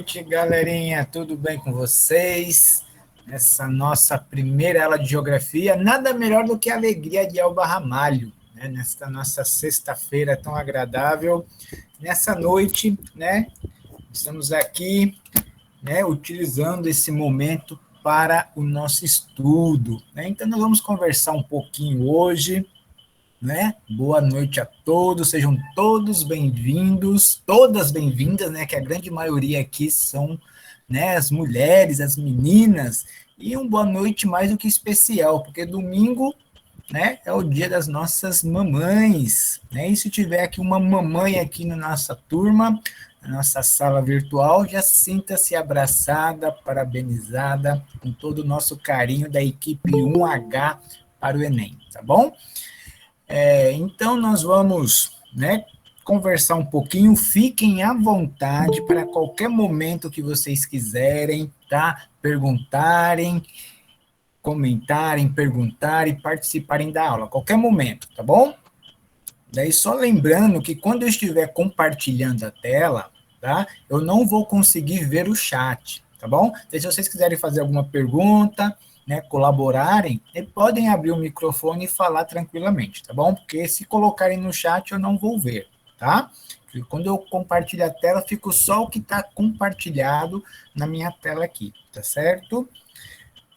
noite, galerinha. Tudo bem com vocês? Essa nossa primeira aula de geografia, nada melhor do que a alegria de Elba Ramalho, né? Nesta nossa sexta-feira tão agradável. Nessa noite, né? Estamos aqui, né? Utilizando esse momento para o nosso estudo, né? Então, nós vamos conversar um pouquinho hoje, né? Boa noite a todos, sejam todos bem-vindos, todas bem-vindas, né? Que a grande maioria aqui são, né, as mulheres, as meninas, e um boa noite mais do que especial, porque domingo, né, é o dia das nossas mamães, né? E se tiver aqui uma mamãe aqui na nossa turma, na nossa sala virtual, já sinta-se abraçada, parabenizada, com todo o nosso carinho da equipe 1H para o Enem, tá bom? Então, nós vamos, né, conversar um pouquinho. Fiquem à vontade para qualquer momento que vocês quiserem, tá? Perguntarem, comentarem, perguntarem, participarem da aula, qualquer momento, tá bom? Daí, só lembrando que quando eu estiver compartilhando a tela, tá? Eu não vou conseguir ver o chat, tá bom? Então, se vocês quiserem fazer alguma pergunta, né, colaborarem, podem abrir o microfone e falar tranquilamente, tá bom? Porque se colocarem no chat, eu não vou ver, tá? Porque quando eu compartilho a tela, fica só o que está compartilhado na minha tela aqui, tá certo?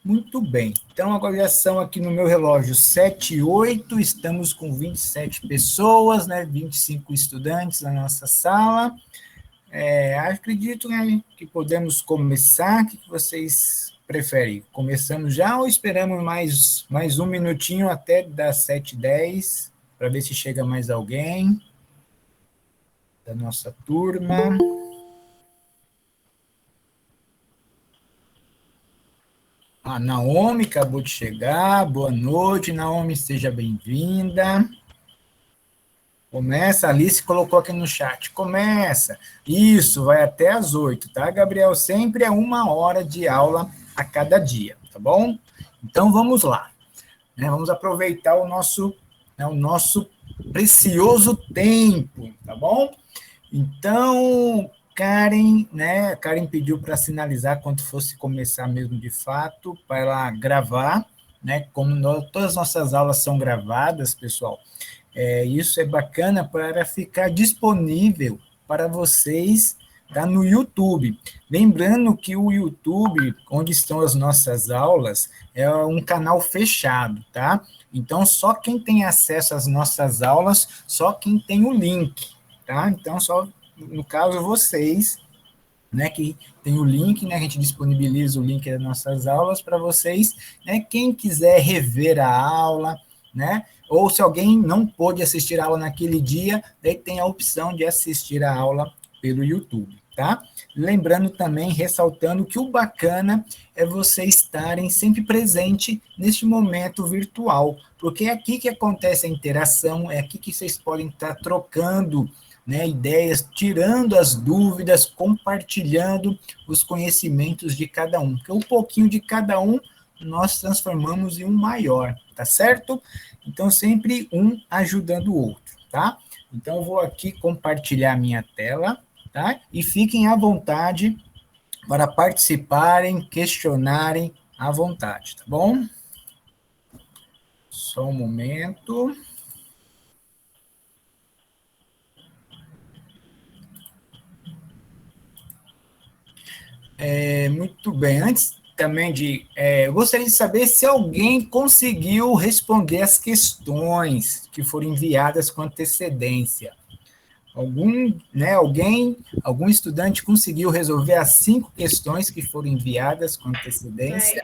Muito bem. Então, agora já são aqui no meu relógio 7 e 8, estamos com 27 pessoas, né, 25 estudantes na nossa sala. Acredito, né, que podemos começar. O que vocês preferem? Começamos já ou esperamos mais um minutinho até das 7h10, para ver se chega mais alguém da nossa turma? A Naomi acabou de chegar. Boa noite, Naomi, seja bem-vinda. Começa, a Alice colocou aqui no chat. Começa. Isso, vai até às 8, tá, Gabriel? Sempre é 1 hora de aula a cada dia, tá bom? Então, vamos lá. Né? Vamos aproveitar o nosso precioso tempo, tá bom? Então, Karen, né? Karen pediu para sinalizar quando fosse começar mesmo de fato, para ela gravar, né? Como todas as nossas aulas são gravadas, pessoal, isso é bacana para ficar disponível para vocês, tá, no YouTube. Lembrando que o YouTube, onde estão as nossas aulas, é um canal fechado, tá? Então, só quem tem acesso às nossas aulas, só quem tem o link, tá? Então, só, no caso, vocês, né, que tem o link, né, a gente disponibiliza o link das nossas aulas para vocês, né, quem quiser rever a aula, né, ou se alguém não pôde assistir a aula naquele dia, daí tem a opção de assistir a aula pelo YouTube, tá? Lembrando também, ressaltando que o bacana é vocês estarem sempre presente neste momento virtual, porque é aqui que acontece a interação, é aqui que vocês podem estar trocando, né, ideias, tirando as dúvidas, compartilhando os conhecimentos de cada um, porque um pouquinho de cada um nós transformamos em um maior, tá certo? Então, sempre um ajudando o outro, tá? Então, eu vou aqui compartilhar a minha tela, tá? E fiquem à vontade para participarem, questionarem à vontade, tá bom? Só um momento. Muito bem. Antes também eu gostaria de saber se alguém conseguiu responder as questões que foram enviadas com antecedência. Algum estudante conseguiu resolver as 5 questões que foram enviadas com antecedência?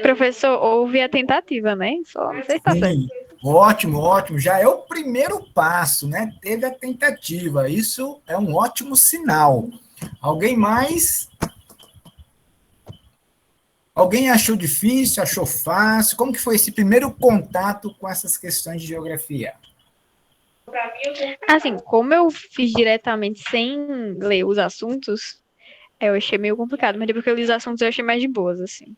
Professor, houve a tentativa, né? Só não sei se está certo. Ótimo, ótimo. Já é o primeiro passo, né? Teve a tentativa. Isso é um ótimo sinal. Alguém mais? Alguém achou difícil, achou fácil? Como que foi esse primeiro contato com essas questões de geografia? Assim, como eu fiz diretamente sem ler os assuntos, eu achei meio complicado, mas depois que eu li os assuntos eu achei mais de boas, assim.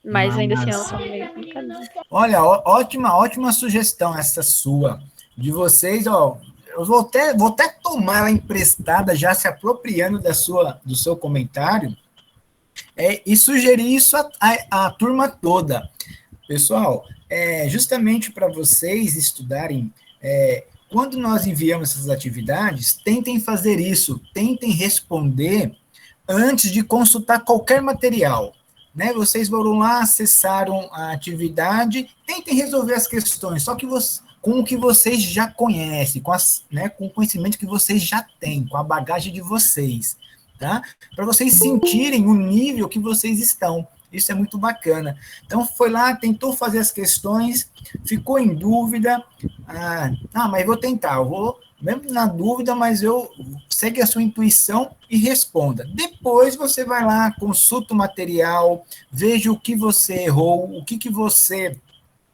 Mas ainda assim elas são meio complicadas. Olha, ótima sugestão essa sua. De vocês, ó, eu vou até tomar ela emprestada, já se apropriando do seu comentário, e sugerir isso à turma toda. Pessoal, justamente para vocês estudarem, quando nós enviamos essas atividades, tentem fazer isso, tentem responder antes de consultar qualquer material. Né? Vocês foram lá, acessaram a atividade, tentem resolver as questões, só que com o que vocês já conhecem, com o conhecimento que vocês já têm, com a bagagem de vocês, tá? Para vocês sentirem o nível que vocês estão. Isso é muito bacana. Então, foi lá, tentou fazer as questões, ficou em dúvida, mas vou tentar, eu vou, mesmo na dúvida, mas eu segue a sua intuição e responda. Depois você vai lá, consulta o material, veja o que você errou, o que você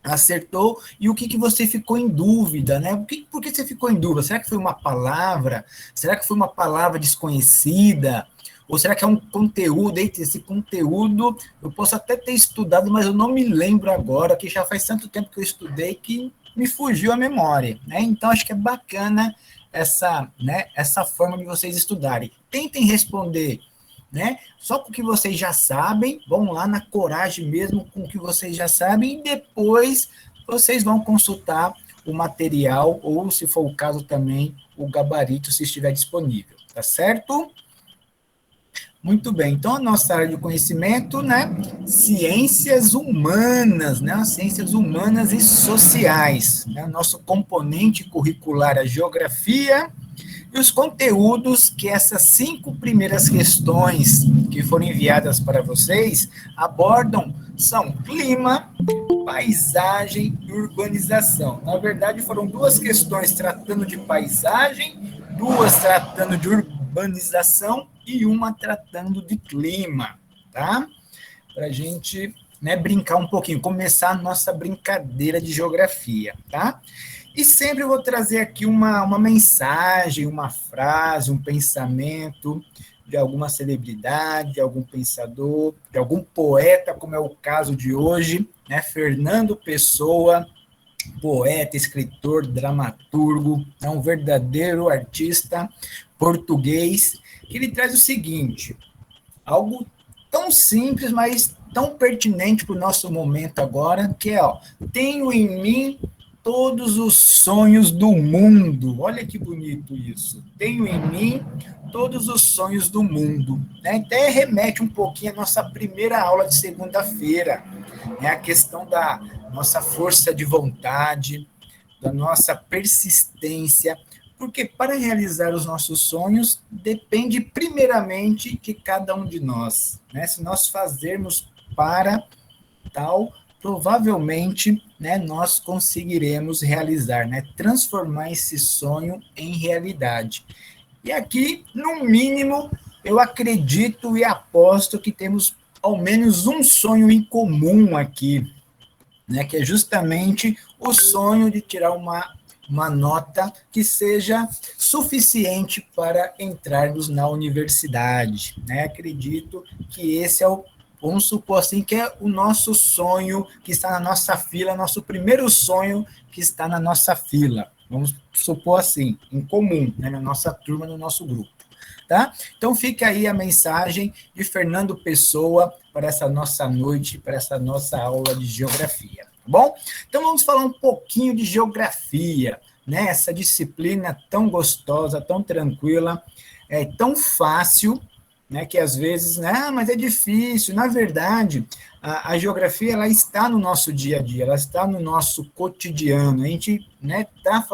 acertou e o que você ficou em dúvida, né? Por que você ficou em dúvida? Será que foi uma palavra? Será que foi uma palavra desconhecida? Ou será que é um conteúdo? Esse conteúdo eu posso até ter estudado, mas eu não me lembro agora, que já faz tanto tempo que eu estudei que me fugiu a memória, né? Então, acho que é bacana essa forma de vocês estudarem. Tentem responder, né? Só com o que vocês já sabem, vão lá na coragem mesmo com o que vocês já sabem, e depois vocês vão consultar o material, ou, se for o caso também, o gabarito, se estiver disponível, tá certo? Muito bem, então a nossa área de conhecimento, né, ciências humanas, né, ciências humanas e sociais, né, nosso componente curricular, a geografia, e os conteúdos que essas 5 primeiras questões que foram enviadas para vocês abordam são clima, paisagem e urbanização. Na verdade, foram 2 questões tratando de paisagem, 2 tratando de urbanização e uma tratando de clima, tá? Para a gente, né, brincar um pouquinho, começar a nossa brincadeira de geografia, tá? E sempre eu vou trazer aqui uma mensagem, uma frase, um pensamento de alguma celebridade, de algum pensador, de algum poeta, como é o caso de hoje, né? Fernando Pessoa, poeta, escritor, dramaturgo, é um verdadeiro artista português, que ele traz o seguinte, algo tão simples, mas tão pertinente para o nosso momento agora, que é, tenho em mim todos os sonhos do mundo. Olha que bonito isso. Tenho em mim todos os sonhos do mundo. Né? Até remete um pouquinho à nossa primeira aula de segunda-feira, né? A questão da nossa força de vontade, da nossa persistência, porque para realizar os nossos sonhos depende primeiramente de cada um de nós. Né? Se nós fazermos para tal, provavelmente, né, nós conseguiremos realizar, né, transformar esse sonho em realidade. E aqui, no mínimo, eu acredito e aposto que temos ao menos um sonho em comum aqui, né, que é justamente o sonho de tirar uma nota que seja suficiente para entrarmos na universidade. Né? Acredito que esse é vamos supor assim, que é o nosso sonho que está na nossa fila, nosso primeiro sonho que está na nossa fila. Vamos supor assim, em comum, né, na nossa turma, no nosso grupo. Tá? Então fica aí a mensagem de Fernando Pessoa para essa nossa noite, para essa nossa aula de geografia. Tá bom? Então vamos falar um pouquinho de geografia, né? Essa disciplina tão gostosa, tão tranquila, tão fácil, né, que às vezes, né, mas é difícil. Na verdade, a geografia ela está no nosso dia a dia, ela está no nosso cotidiano. A gente, né, está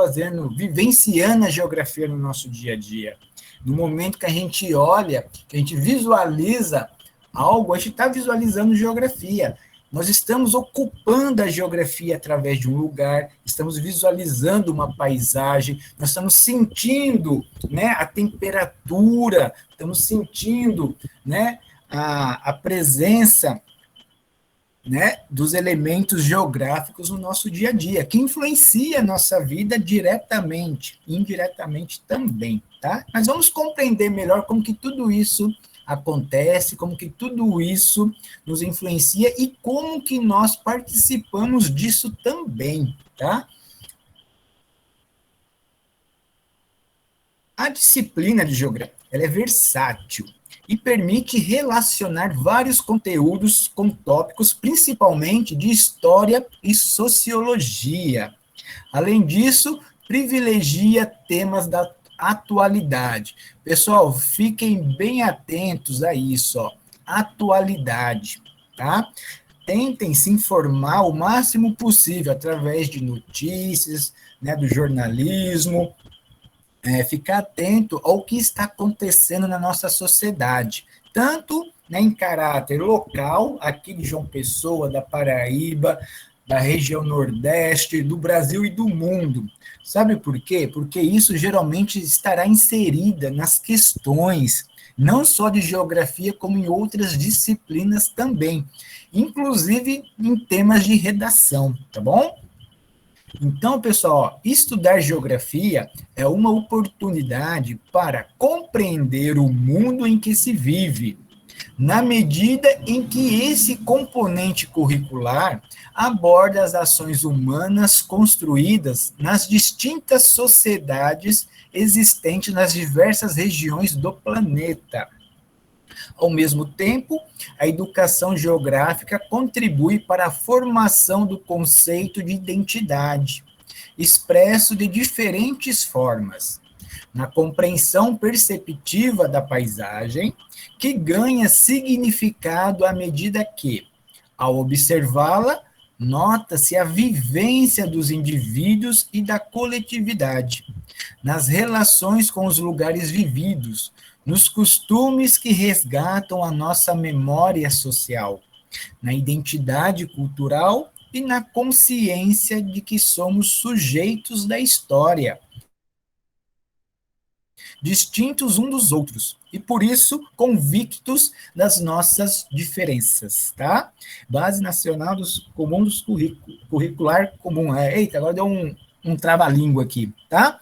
vivenciando a geografia no nosso dia a dia. No momento que a gente olha, que a gente visualiza algo, a gente está visualizando geografia. Nós estamos ocupando a geografia através de um lugar, estamos visualizando uma paisagem, nós estamos sentindo, né, a temperatura, estamos sentindo, né, a presença, né, dos elementos geográficos no nosso dia a dia, que influencia a nossa vida diretamente, indiretamente também, tá? Mas vamos compreender melhor como que tudo isso acontece, como que tudo isso nos influencia e como que nós participamos disso também, tá? A disciplina de geografia, ela é versátil e permite relacionar vários conteúdos com tópicos, principalmente de história e sociologia. Além disso, privilegia temas da atualidade. Pessoal, fiquem bem atentos a isso, ó. Atualidade, tá? Tentem se informar o máximo possível através de notícias, né, do jornalismo, ficar atento ao que está acontecendo na nossa sociedade, tanto, né, em caráter local, aqui de João Pessoa, da Paraíba, da região Nordeste, do Brasil e do mundo. Sabe por quê? Porque isso geralmente estará inserida nas questões, não só de geografia, como em outras disciplinas também, inclusive em temas de redação, tá bom? Então, pessoal, estudar geografia é uma oportunidade para compreender o mundo em que se vive, na medida em que esse componente curricular aborda as ações humanas construídas nas distintas sociedades existentes nas diversas regiões do planeta. Ao mesmo tempo, a educação geográfica contribui para a formação do conceito de identidade, expresso de diferentes formas, na compreensão perceptiva da paisagem, que ganha significado à medida que, ao observá-la, nota-se a vivência dos indivíduos e da coletividade, nas relações com os lugares vividos, nos costumes que resgatam a nossa memória social, na identidade cultural e na consciência de que somos sujeitos da história, distintos uns dos outros, e por isso convictos das nossas diferenças, tá? Base Nacional dos Comuns Curricular Comum. Eita, agora deu um trava-língua aqui, tá?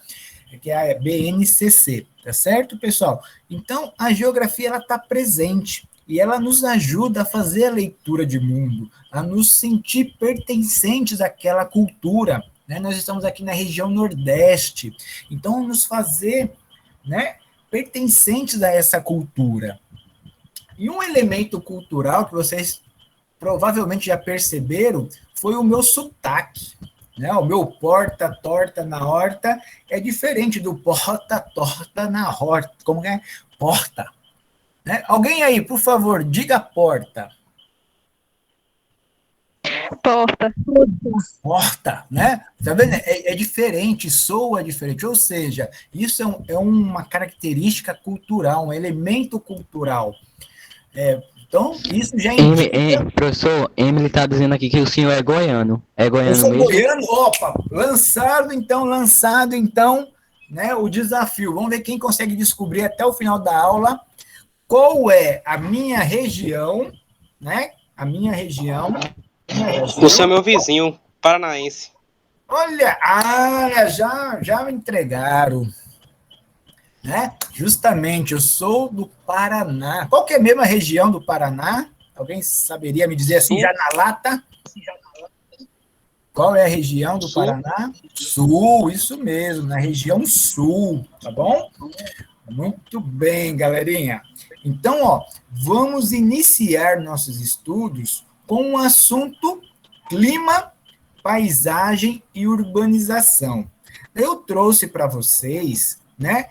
Que é a BNCC, tá certo, pessoal? Então, a geografia, ela está presente, e ela nos ajuda a fazer a leitura de mundo, a nos sentir pertencentes àquela cultura, né? Nós estamos aqui na região Nordeste, então, nos fazer, né, pertencentes a essa cultura. E um elemento cultural que vocês provavelmente já perceberam foi o meu sotaque, né? O meu porta, torta na horta é diferente do porta, torta na horta. Como é? Porta. Né? Alguém aí, por favor, diga porta. Porta. Porta, né? Tá vendo? É diferente, soa diferente. Ou seja, isso é uma característica cultural, um elemento cultural. Então, isso já indica... Professor, Emily está dizendo aqui que o senhor é goiano. É Eu goiano sou mesmo? goiano, opa, lançado então, né, o desafio. Vamos ver quem consegue descobrir até o final da aula qual é a minha região, né? A minha região. Você é meu vizinho, paranaense. Olha, já me entregaram, né? Justamente, eu sou do Paraná. Qual que é a mesma região do Paraná? Alguém saberia me dizer assim, Sul. já na lata? Qual é a região do Sul. Paraná? Sul, isso mesmo, na região sul, tá bom? Muito bem, galerinha. Então, ó, vamos iniciar nossos estudos com o assunto clima, paisagem e urbanização. Eu trouxe para vocês, né,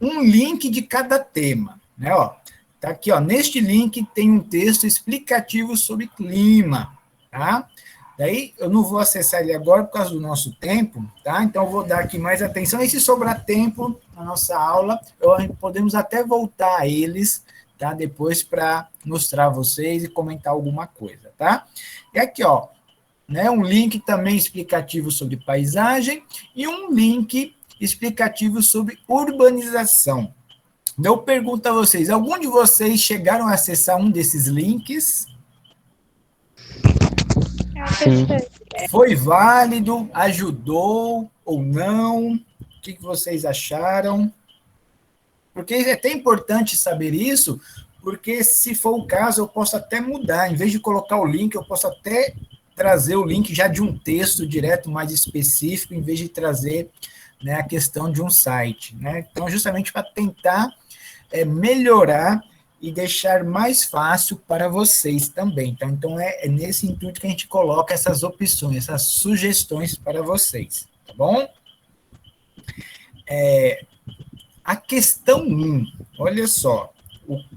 um link de cada tema, né, ó. Tá aqui, ó, neste link tem um texto explicativo sobre clima, tá? Daí, eu não vou acessar ele agora por causa do nosso tempo, tá? Então, eu vou dar aqui mais atenção. E se sobrar tempo na nossa aula, podemos até voltar a eles, tá? Depois para mostrar a vocês e comentar alguma coisa, tá? E aqui, ó, né, um link também explicativo sobre paisagem e um link explicativo sobre urbanização. Eu pergunto a vocês, algum de vocês chegaram a acessar um desses links? Sim. Foi válido? Ajudou ou não? O que vocês acharam? Porque é até importante saber isso, porque se for o caso, eu posso até mudar. Em vez de colocar o link, eu posso até trazer o link já de um texto direto mais específico, em vez de trazer né, a questão de um site, né? Então, justamente para tentar melhorar e deixar mais fácil para vocês também. Então é nesse intuito que a gente coloca essas opções, essas sugestões para vocês, tá bom? A questão 1, olha só,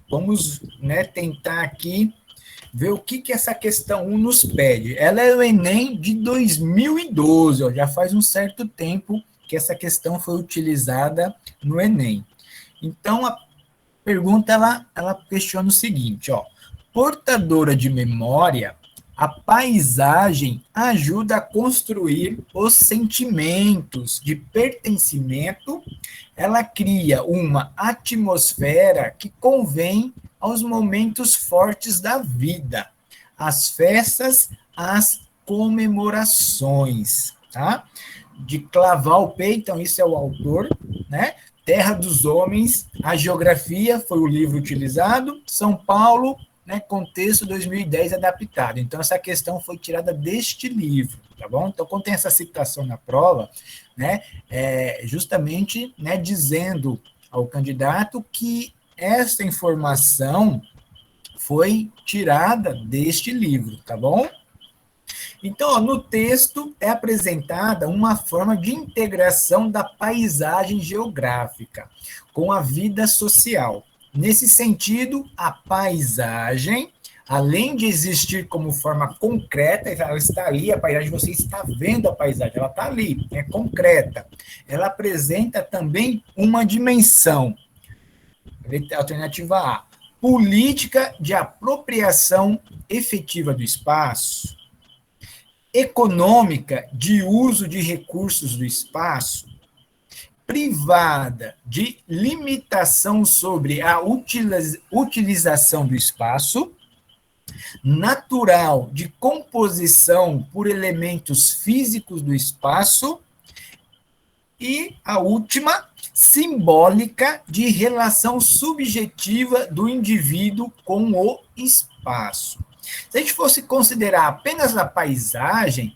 vamos, né, tentar aqui ver o que essa questão 1 nos pede. Ela é o Enem de 2012, ó, já faz um certo tempo que essa questão foi utilizada no Enem. Então, a pergunta, ela questiona o seguinte, ó, portadora de memória, a paisagem ajuda a construir os sentimentos de pertencimento, ela cria uma atmosfera que convém aos momentos fortes da vida, às festas, às comemorações, tá? De clavar o peito, então isso é o autor, né? Terra dos Homens, a Geografia, foi o livro utilizado, São Paulo, né, contexto 2010 adaptado. Então, essa questão foi tirada deste livro, tá bom? Então, quando tem essa citação na prova, né, justamente, né, dizendo ao candidato que essa informação foi tirada deste livro, tá bom? Então, ó, no texto é apresentada uma forma de integração da paisagem geográfica com a vida social. Nesse sentido, a paisagem, além de existir como forma concreta, ela está ali, a paisagem, você está vendo a paisagem, ela está ali, é concreta. Ela apresenta também uma dimensão. Alternativa A, política de apropriação efetiva do espaço, econômica de uso de recursos do espaço, privada de limitação sobre a utilização do espaço, natural de composição por elementos físicos do espaço, e a última, simbólica de relação subjetiva do indivíduo com o espaço. Se a gente fosse considerar apenas a paisagem,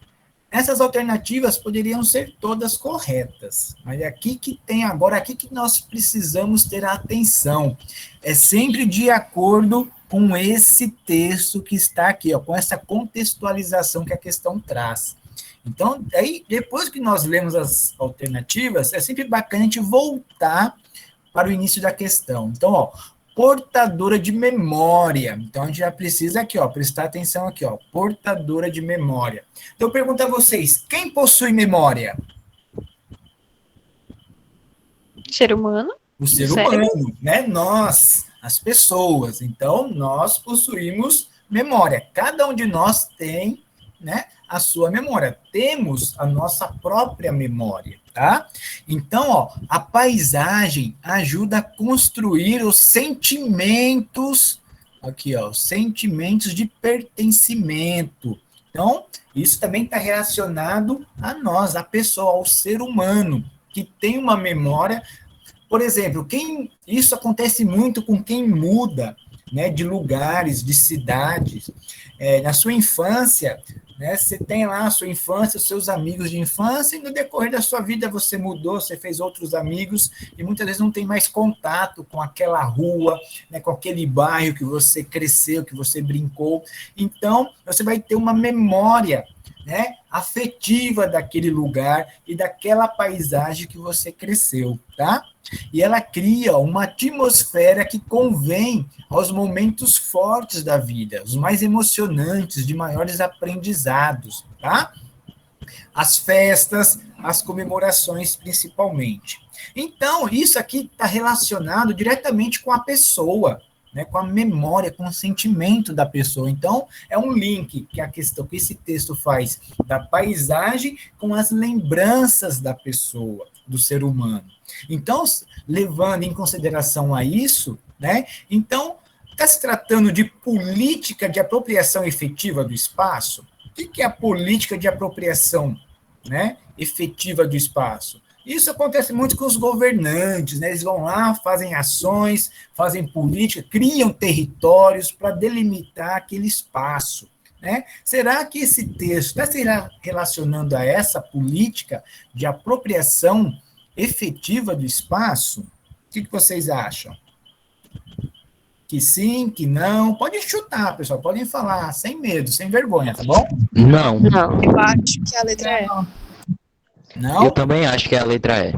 essas alternativas poderiam ser todas corretas. Mas é aqui que tem agora, aqui que nós precisamos ter atenção. É sempre de acordo com esse texto que está aqui, ó, com essa contextualização que a questão traz. Então, aí, depois que nós lemos as alternativas, é sempre bacana a gente voltar para o início da questão. Então, ó, portadora de memória. Então, a gente já precisa aqui, ó, prestar atenção aqui, ó, portadora de memória. Então, eu pergunto a vocês, quem possui memória? Ser humano? O ser humano, né? Nós, as pessoas. Então, nós possuímos memória. Cada um de nós tem, né, a sua memória. Temos a nossa própria memória, tá? Então, ó, a paisagem ajuda a construir os sentimentos, aqui, ó, os sentimentos de pertencimento. Então, isso também está relacionado a nós, a pessoa, ao ser humano, que tem uma memória. Por exemplo, isso acontece muito com quem muda, né, de lugares, de cidades. Na sua infância, né, você tem lá a sua infância, os seus amigos de infância, e no decorrer da sua vida você mudou, você fez outros amigos, e muitas vezes não tem mais contato com aquela rua, né, com aquele bairro que você cresceu, que você brincou. Então, você vai ter uma memória, né, afetiva daquele lugar e daquela paisagem que você cresceu, tá? E ela cria uma atmosfera que convém aos momentos fortes da vida, os mais emocionantes, de maiores aprendizados, tá? As festas, as comemorações, principalmente. Então, isso aqui está relacionado diretamente com a pessoa, né, com a memória, com o sentimento da pessoa. Então, é um link que que esse texto faz da paisagem com as lembranças da pessoa, do ser humano. Então, levando em consideração a isso, né, então, está se tratando de política de apropriação efetiva do espaço? O que é a política de apropriação, né, efetiva do espaço? Isso acontece muito com os governantes, né? Eles vão lá, fazem ações, fazem política, criam territórios para delimitar aquele espaço, né? Será que esse texto está se relacionando a essa política de apropriação efetiva do espaço? O que vocês acham? Que sim, que não? Podem chutar, pessoal, podem falar, sem medo, sem vergonha, tá bom? Não. Eu acho que a letra é. Não? Eu também acho que é a letra E.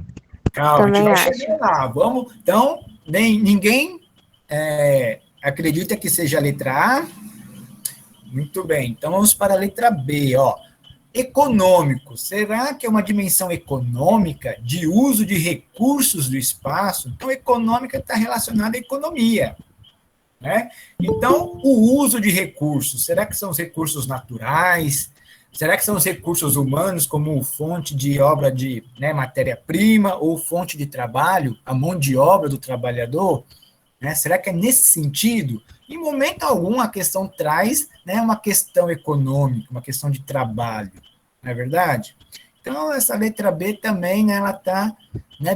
Calma, Também a gente vai acho. chegar lá. Vamos, então, ninguém acredita que seja a letra A? Muito bem, então vamos para a letra B, ó. Econômico, será que é uma dimensão econômica de uso de recursos do espaço? Então, econômica está relacionada à economia, né? Então, o uso de recursos, será que são os recursos naturais? Será que são os recursos humanos, como fonte de obra de matéria-prima ou fonte de trabalho, a mão de obra do trabalhador? Né? Será que é nesse sentido? Em momento algum, a questão traz uma questão econômica, uma questão de trabalho, não é verdade? Então, essa letra B também, ela está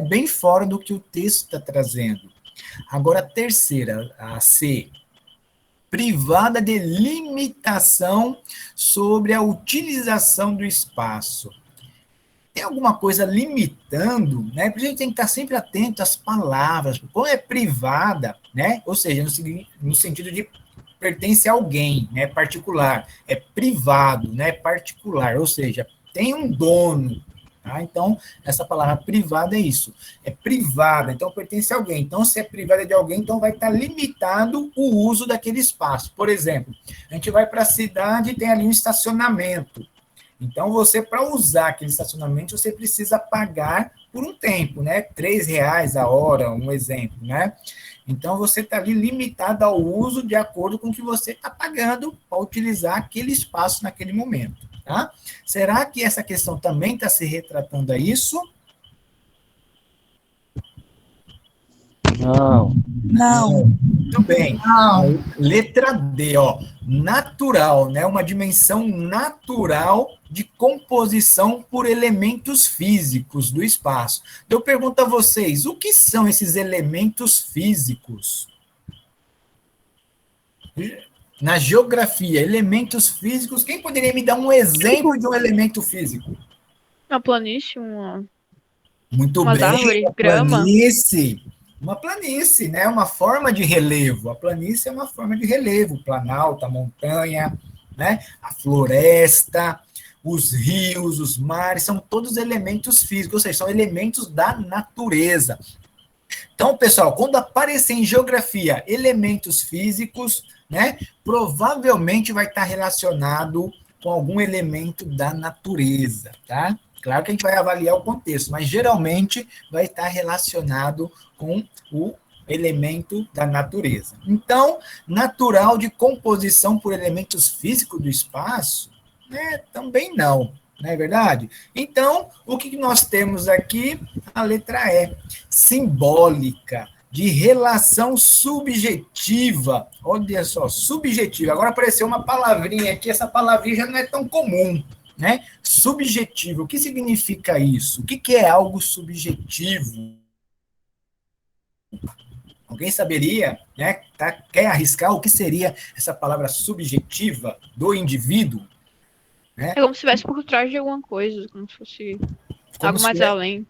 bem fora do que o texto está trazendo. Agora, a terceira, a C, privada de limitação sobre a utilização do espaço. Tem alguma coisa limitando, né? Por isso a gente tem que estar sempre atento às palavras. Quando é privada, né? Ou seja, no sentido de pertence a alguém, né? Particular. É privado, né? Particular. Ou seja, tem um dono. Tá? Então, essa palavra privada é isso. É privada, então pertence a alguém. Então, se é privada de alguém, então vai estar limitado o uso daquele espaço. Por exemplo, a gente vai para a cidade e tem ali um estacionamento. Então, você, para usar aquele estacionamento, você precisa pagar por um tempo, né? R$3 a hora, um exemplo, né? Então, você está ali limitado ao uso de acordo com o que você está pagando para utilizar aquele espaço naquele momento, tá? Será que essa questão também está se retratando a isso? Não. Não. Muito bem. Não. Letra D, ó. Natural, né? Uma dimensão natural de composição por elementos físicos do espaço. Então, eu pergunto a vocês, o que são esses elementos físicos? Na geografia, elementos físicos, quem poderia me dar um exemplo de um elemento físico? Uma planície, Muito umas bem, árvores, uma grama. planície. Uma planície, né? Uma forma de relevo. A planície é uma forma de relevo. Planalto, a montanha, né? A floresta, os rios, os mares, são todos elementos físicos, ou seja, são elementos da natureza. Então, pessoal, quando aparecer em geografia elementos físicos, né? Provavelmente vai estar relacionado com algum elemento da natureza, tá? Claro que a gente vai avaliar o contexto, mas geralmente vai estar relacionado com o elemento da natureza. Então, natural de composição por elementos físicos do espaço, né? Também não é verdade? Então, o que nós temos aqui? A letra E, simbólica, de relação subjetiva. Olha só, subjetiva. Agora apareceu uma palavrinha aqui, essa palavrinha já não é tão comum, né? Subjetivo, o que significa isso? O que é algo subjetivo? Alguém saberia, né? Quer arriscar o que seria essa palavra subjetiva do indivíduo? Né? É como se estivesse por trás de alguma coisa, como se fosse Como algo mais além.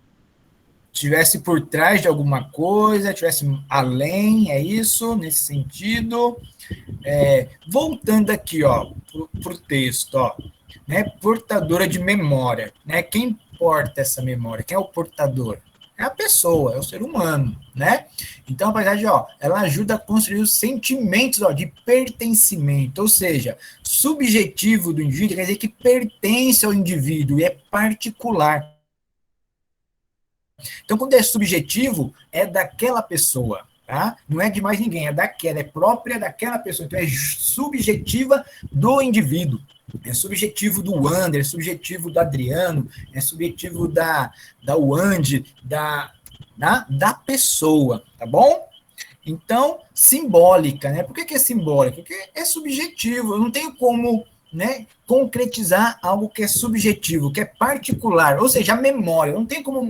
Tivesse por trás de alguma coisa, tivesse além, é isso, nesse sentido. Voltando aqui, ó, para o texto, ó, né? Portadora de memória, né? Quem porta essa memória? Quem é o portador? É a pessoa, é o ser humano, né? Então, na verdade, ó, ela ajuda a construir os sentimentos, ó, de pertencimento, ou seja, subjetivo do indivíduo quer dizer que pertence ao indivíduo e é particular. Então, quando é subjetivo, é daquela pessoa, tá? Não é de mais ninguém, é daquela, é própria daquela pessoa. Então, é subjetiva do indivíduo. É subjetivo do Wander, é subjetivo do Adriano, é subjetivo da Wande, da pessoa, tá bom? Então, simbólica, né? Por que é simbólica? Porque é subjetivo, eu não tenho como, né, concretizar algo que é subjetivo, que é particular, ou seja, a memória, eu não tenho como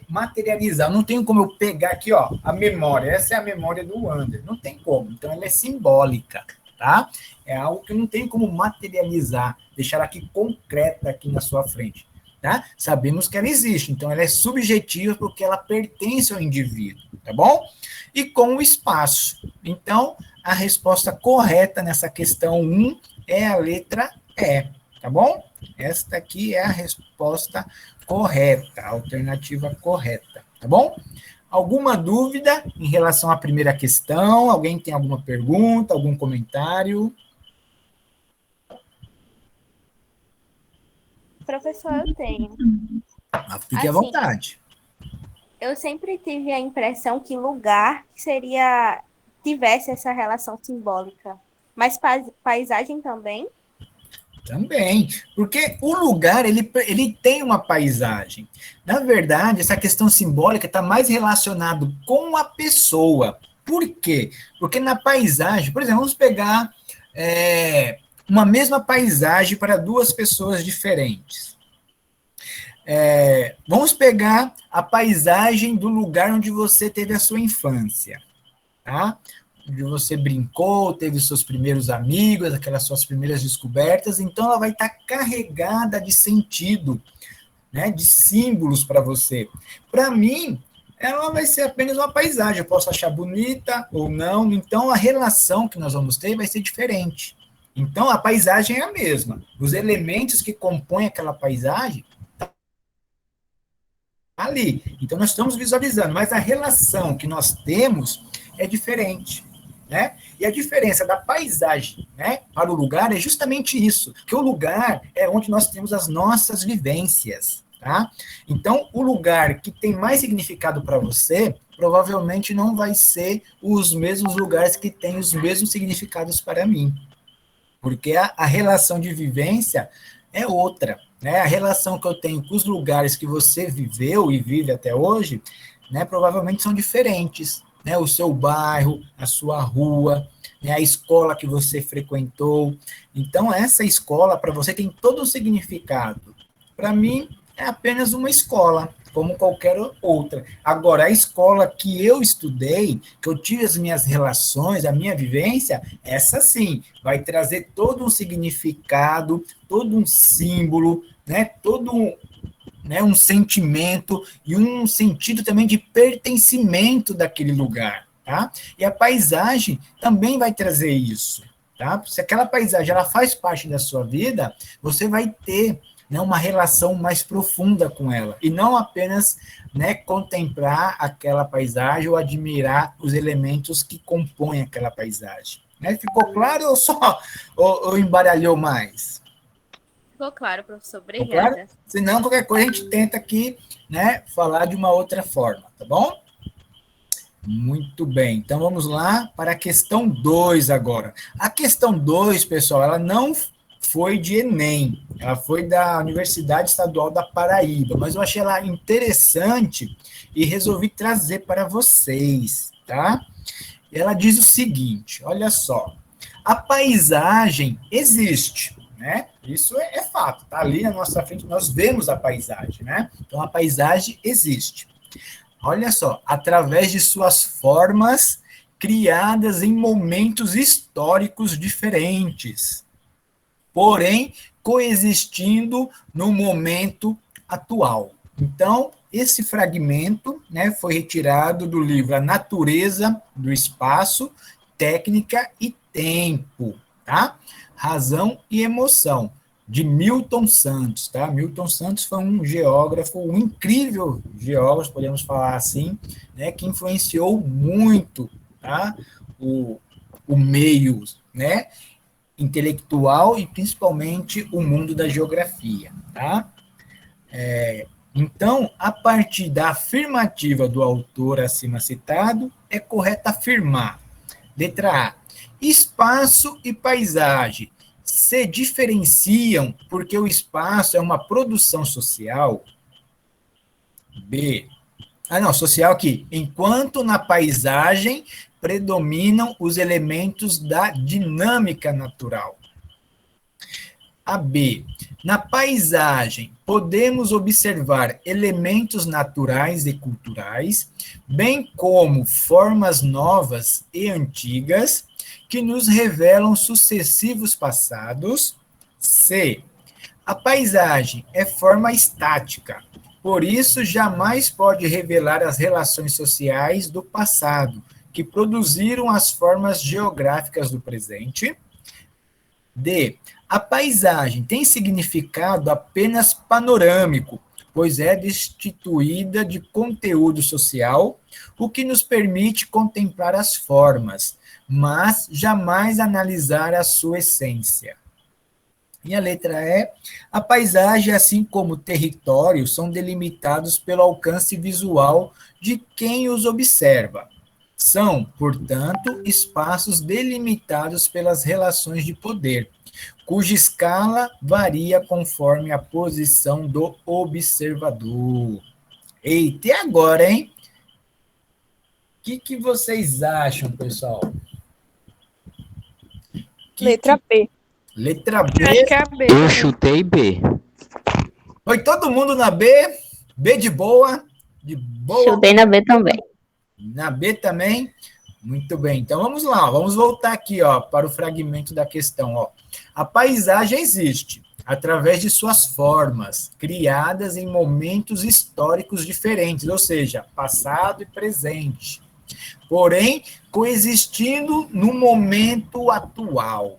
materializar, não tenho como eu pegar aqui, ó, a memória, essa é a memória do Wander, não tem como, então ela é simbólica, tá? É algo que não tem como materializar, deixar aqui concreta aqui na sua frente. tá? Sabemos que ela existe, então ela é subjetiva porque ela pertence ao indivíduo, tá bom? E com o espaço. Então, a resposta correta nessa questão 1 é a letra E, tá bom? Esta aqui é a resposta correta, a alternativa correta, tá bom? Alguma dúvida em relação à primeira questão? Alguém tem alguma pergunta, algum comentário? Professor, eu tenho. Fique à vontade. Eu sempre tive a impressão que lugar tivesse essa relação simbólica. Mas paisagem também? Também, porque o lugar, ele tem uma paisagem. Na verdade, essa questão simbólica está mais relacionado com a pessoa. Por quê? Porque na paisagem, por exemplo, vamos pegar uma mesma paisagem para duas pessoas diferentes. Vamos pegar a paisagem do lugar onde você teve a sua infância, tá? Onde você brincou, teve seus primeiros amigos, aquelas suas primeiras descobertas, então ela vai estar carregada de sentido, né, de símbolos para você. Para mim, ela vai ser apenas uma paisagem, eu posso achar bonita ou não, então a relação que nós vamos ter vai ser diferente. Então a paisagem é a mesma, os elementos que compõem aquela paisagem ali. Então nós estamos visualizando, mas a relação que nós temos é diferente. Né? E a diferença da paisagem, né, para o lugar é justamente isso, que o lugar é onde nós temos as nossas vivências, tá? Então, o lugar que tem mais significado para você, provavelmente não vai ser os mesmos lugares que têm os mesmos significados para mim, porque a relação de vivência é outra, né? A relação que eu tenho com os lugares que você viveu e vive até hoje, né, provavelmente são diferentes. Né, o seu bairro, a sua rua, né, a escola que você frequentou. Então, essa escola, para você, tem todo um significado. Para mim, é apenas uma escola, como qualquer outra. Agora, a escola que eu estudei, que eu tive as minhas relações, a minha vivência, essa sim, vai trazer todo um significado, todo um símbolo, né, todo um sentimento e um sentido também de pertencimento daquele lugar, tá? E a paisagem também vai trazer isso, tá? Se aquela paisagem ela faz parte da sua vida, você vai ter, né, uma relação mais profunda com ela, e não apenas, né, contemplar aquela paisagem ou admirar os elementos que compõem aquela paisagem. Né? Ficou claro ou embaralhou mais? Ficou claro, professor. Obrigada. Claro? Senão, qualquer coisa a gente tenta aqui, né, falar de uma outra forma, tá bom? Muito bem. Então, vamos lá para a questão 2 agora. A questão 2, pessoal, ela não foi de Enem, ela foi da Universidade Estadual da Paraíba, mas eu achei ela interessante e resolvi trazer para vocês, tá? Ela diz o seguinte, olha só, a paisagem existe, né? Isso é fato, tá ali na nossa frente, nós vemos a paisagem, né? Então, a paisagem existe. Olha só, através de suas formas criadas em momentos históricos diferentes, porém, coexistindo no momento atual. Então, esse fragmento, né, foi retirado do livro A Natureza do Espaço, Técnica e Tempo, tá? Razão e Emoção, de Milton Santos, tá? Milton Santos foi um geógrafo, um incrível geógrafo, podemos falar assim, né, que influenciou muito, tá, o meio, né, intelectual e principalmente o mundo da geografia, tá? Então, a partir da afirmativa do autor acima citado, é correto afirmar, letra A, espaço e paisagem se diferenciam porque o espaço é uma produção social. B. Social aqui. Enquanto na paisagem predominam os elementos da dinâmica natural. A B. Na paisagem, podemos observar elementos naturais e culturais, bem como formas novas e antigas, que nos revelam sucessivos passados. C. A paisagem é forma estática, por isso jamais pode revelar as relações sociais do passado, que produziram as formas geográficas do presente. D. A paisagem tem significado apenas panorâmico, pois é destituída de conteúdo social, o que nos permite contemplar as formas, mas jamais analisar a sua essência. E a letra E, a paisagem, assim como o território, são delimitados pelo alcance visual de quem os observa. São, portanto, espaços delimitados pelas relações de poder, cuja escala varia conforme a posição do observador. Eita, e agora, hein? O que vocês acham, pessoal? Letra B. Letra B. Acho que é a B. Eu chutei B. Foi todo mundo na B? B de boa? De boa? Chutei na B também. Na B também? Muito bem. Então vamos lá, vamos voltar aqui, ó, para o fragmento da questão, ó. A paisagem existe através de suas formas, criadas em momentos históricos diferentes, ou seja, passado e presente, porém coexistindo no momento atual.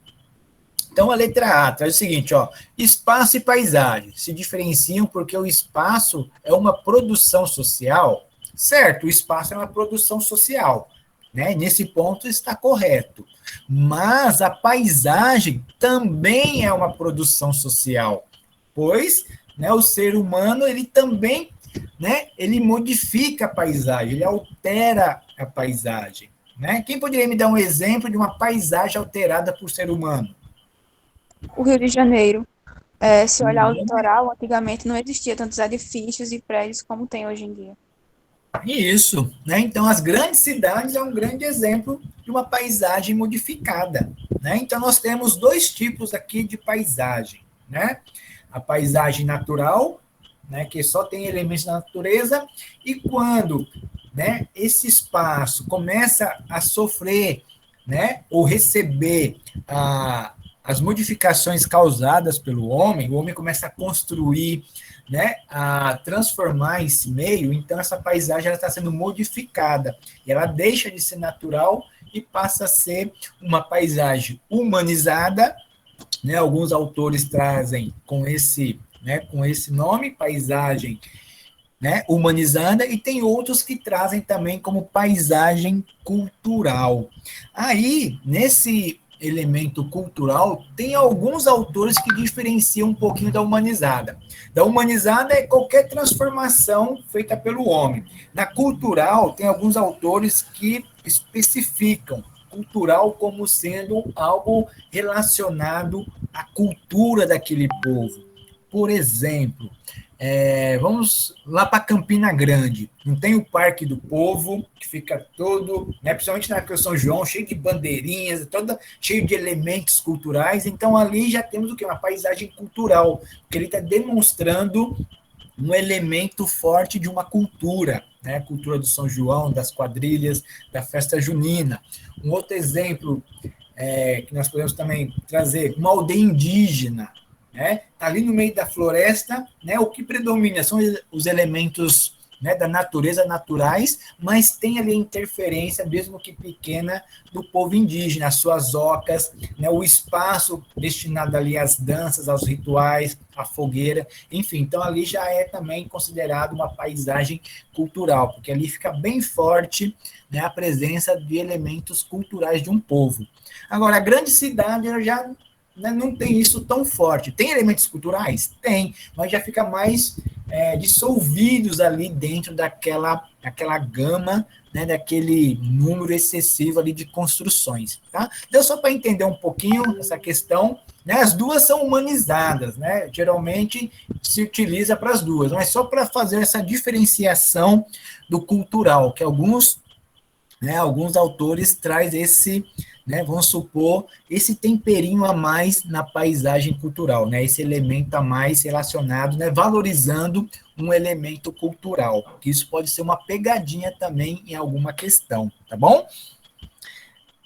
Então, a letra A traz o seguinte, ó, espaço e paisagem se diferenciam porque o espaço é uma produção social, certo? O espaço é uma produção social, né? Nesse ponto está correto. Mas a paisagem também é uma produção social, pois, né, o ser humano, ele também, né, ele modifica a paisagem, ele altera a paisagem, né? Quem poderia me dar um exemplo de uma paisagem alterada por ser humano? O Rio de Janeiro. Se olhar o litoral, antigamente não existia tantos edifícios e prédios como tem hoje em dia. Isso, né? Então, as grandes cidades é um grande exemplo de uma paisagem modificada, né? Então, nós temos dois tipos aqui de paisagem, né? A paisagem natural, né, que só tem elementos da natureza, e quando, né, esse espaço começa a sofrer, né, ou receber as modificações causadas pelo homem, o homem começa a construir, né, a transformar esse meio, então essa paisagem está sendo modificada, e ela deixa de ser natural e passa a ser uma paisagem humanizada, né, alguns autores trazem com esse nome, paisagem, né, humanizada, e tem outros que trazem também como paisagem cultural. Aí, nesse elemento cultural, tem alguns autores que diferenciam um pouquinho da humanizada. Da humanizada é qualquer transformação feita pelo homem. Na cultural, tem alguns autores que especificam cultural como sendo algo relacionado à cultura daquele povo. Por exemplo, vamos lá para Campina Grande, não tem o Parque do Povo, que fica todo, né, principalmente na época do São João, cheio de bandeirinhas, cheio de elementos culturais, então ali já temos o quê? Uma paisagem cultural, porque ele está demonstrando um elemento forte de uma cultura, né, a cultura do São João, das quadrilhas, da festa junina. Um outro exemplo que nós podemos também trazer, uma aldeia indígena, né? Tá ali no meio da floresta, né? O que predomina são os elementos, né, da natureza naturais, mas tem ali a interferência, mesmo que pequena, do povo indígena, as suas ocas, né, o espaço destinado ali às danças, aos rituais, à fogueira, enfim, então ali já é também considerado uma paisagem cultural, porque ali fica bem forte, né, a presença de elementos culturais de um povo. Agora, a grande cidade já não tem isso tão forte. Tem elementos culturais? Tem, mas já fica mais dissolvidos ali dentro daquela gama, né, daquele número excessivo ali de construções. Tá? Deu só para entender um pouquinho essa questão, né? As duas são humanizadas, né? Geralmente se utiliza para as duas, mas só para fazer essa diferenciação do cultural, que alguns autores trazem esse, né, vamos supor, esse temperinho a mais na paisagem cultural, né, esse elemento a mais relacionado, né, valorizando um elemento cultural, que isso pode ser uma pegadinha também em alguma questão, tá bom?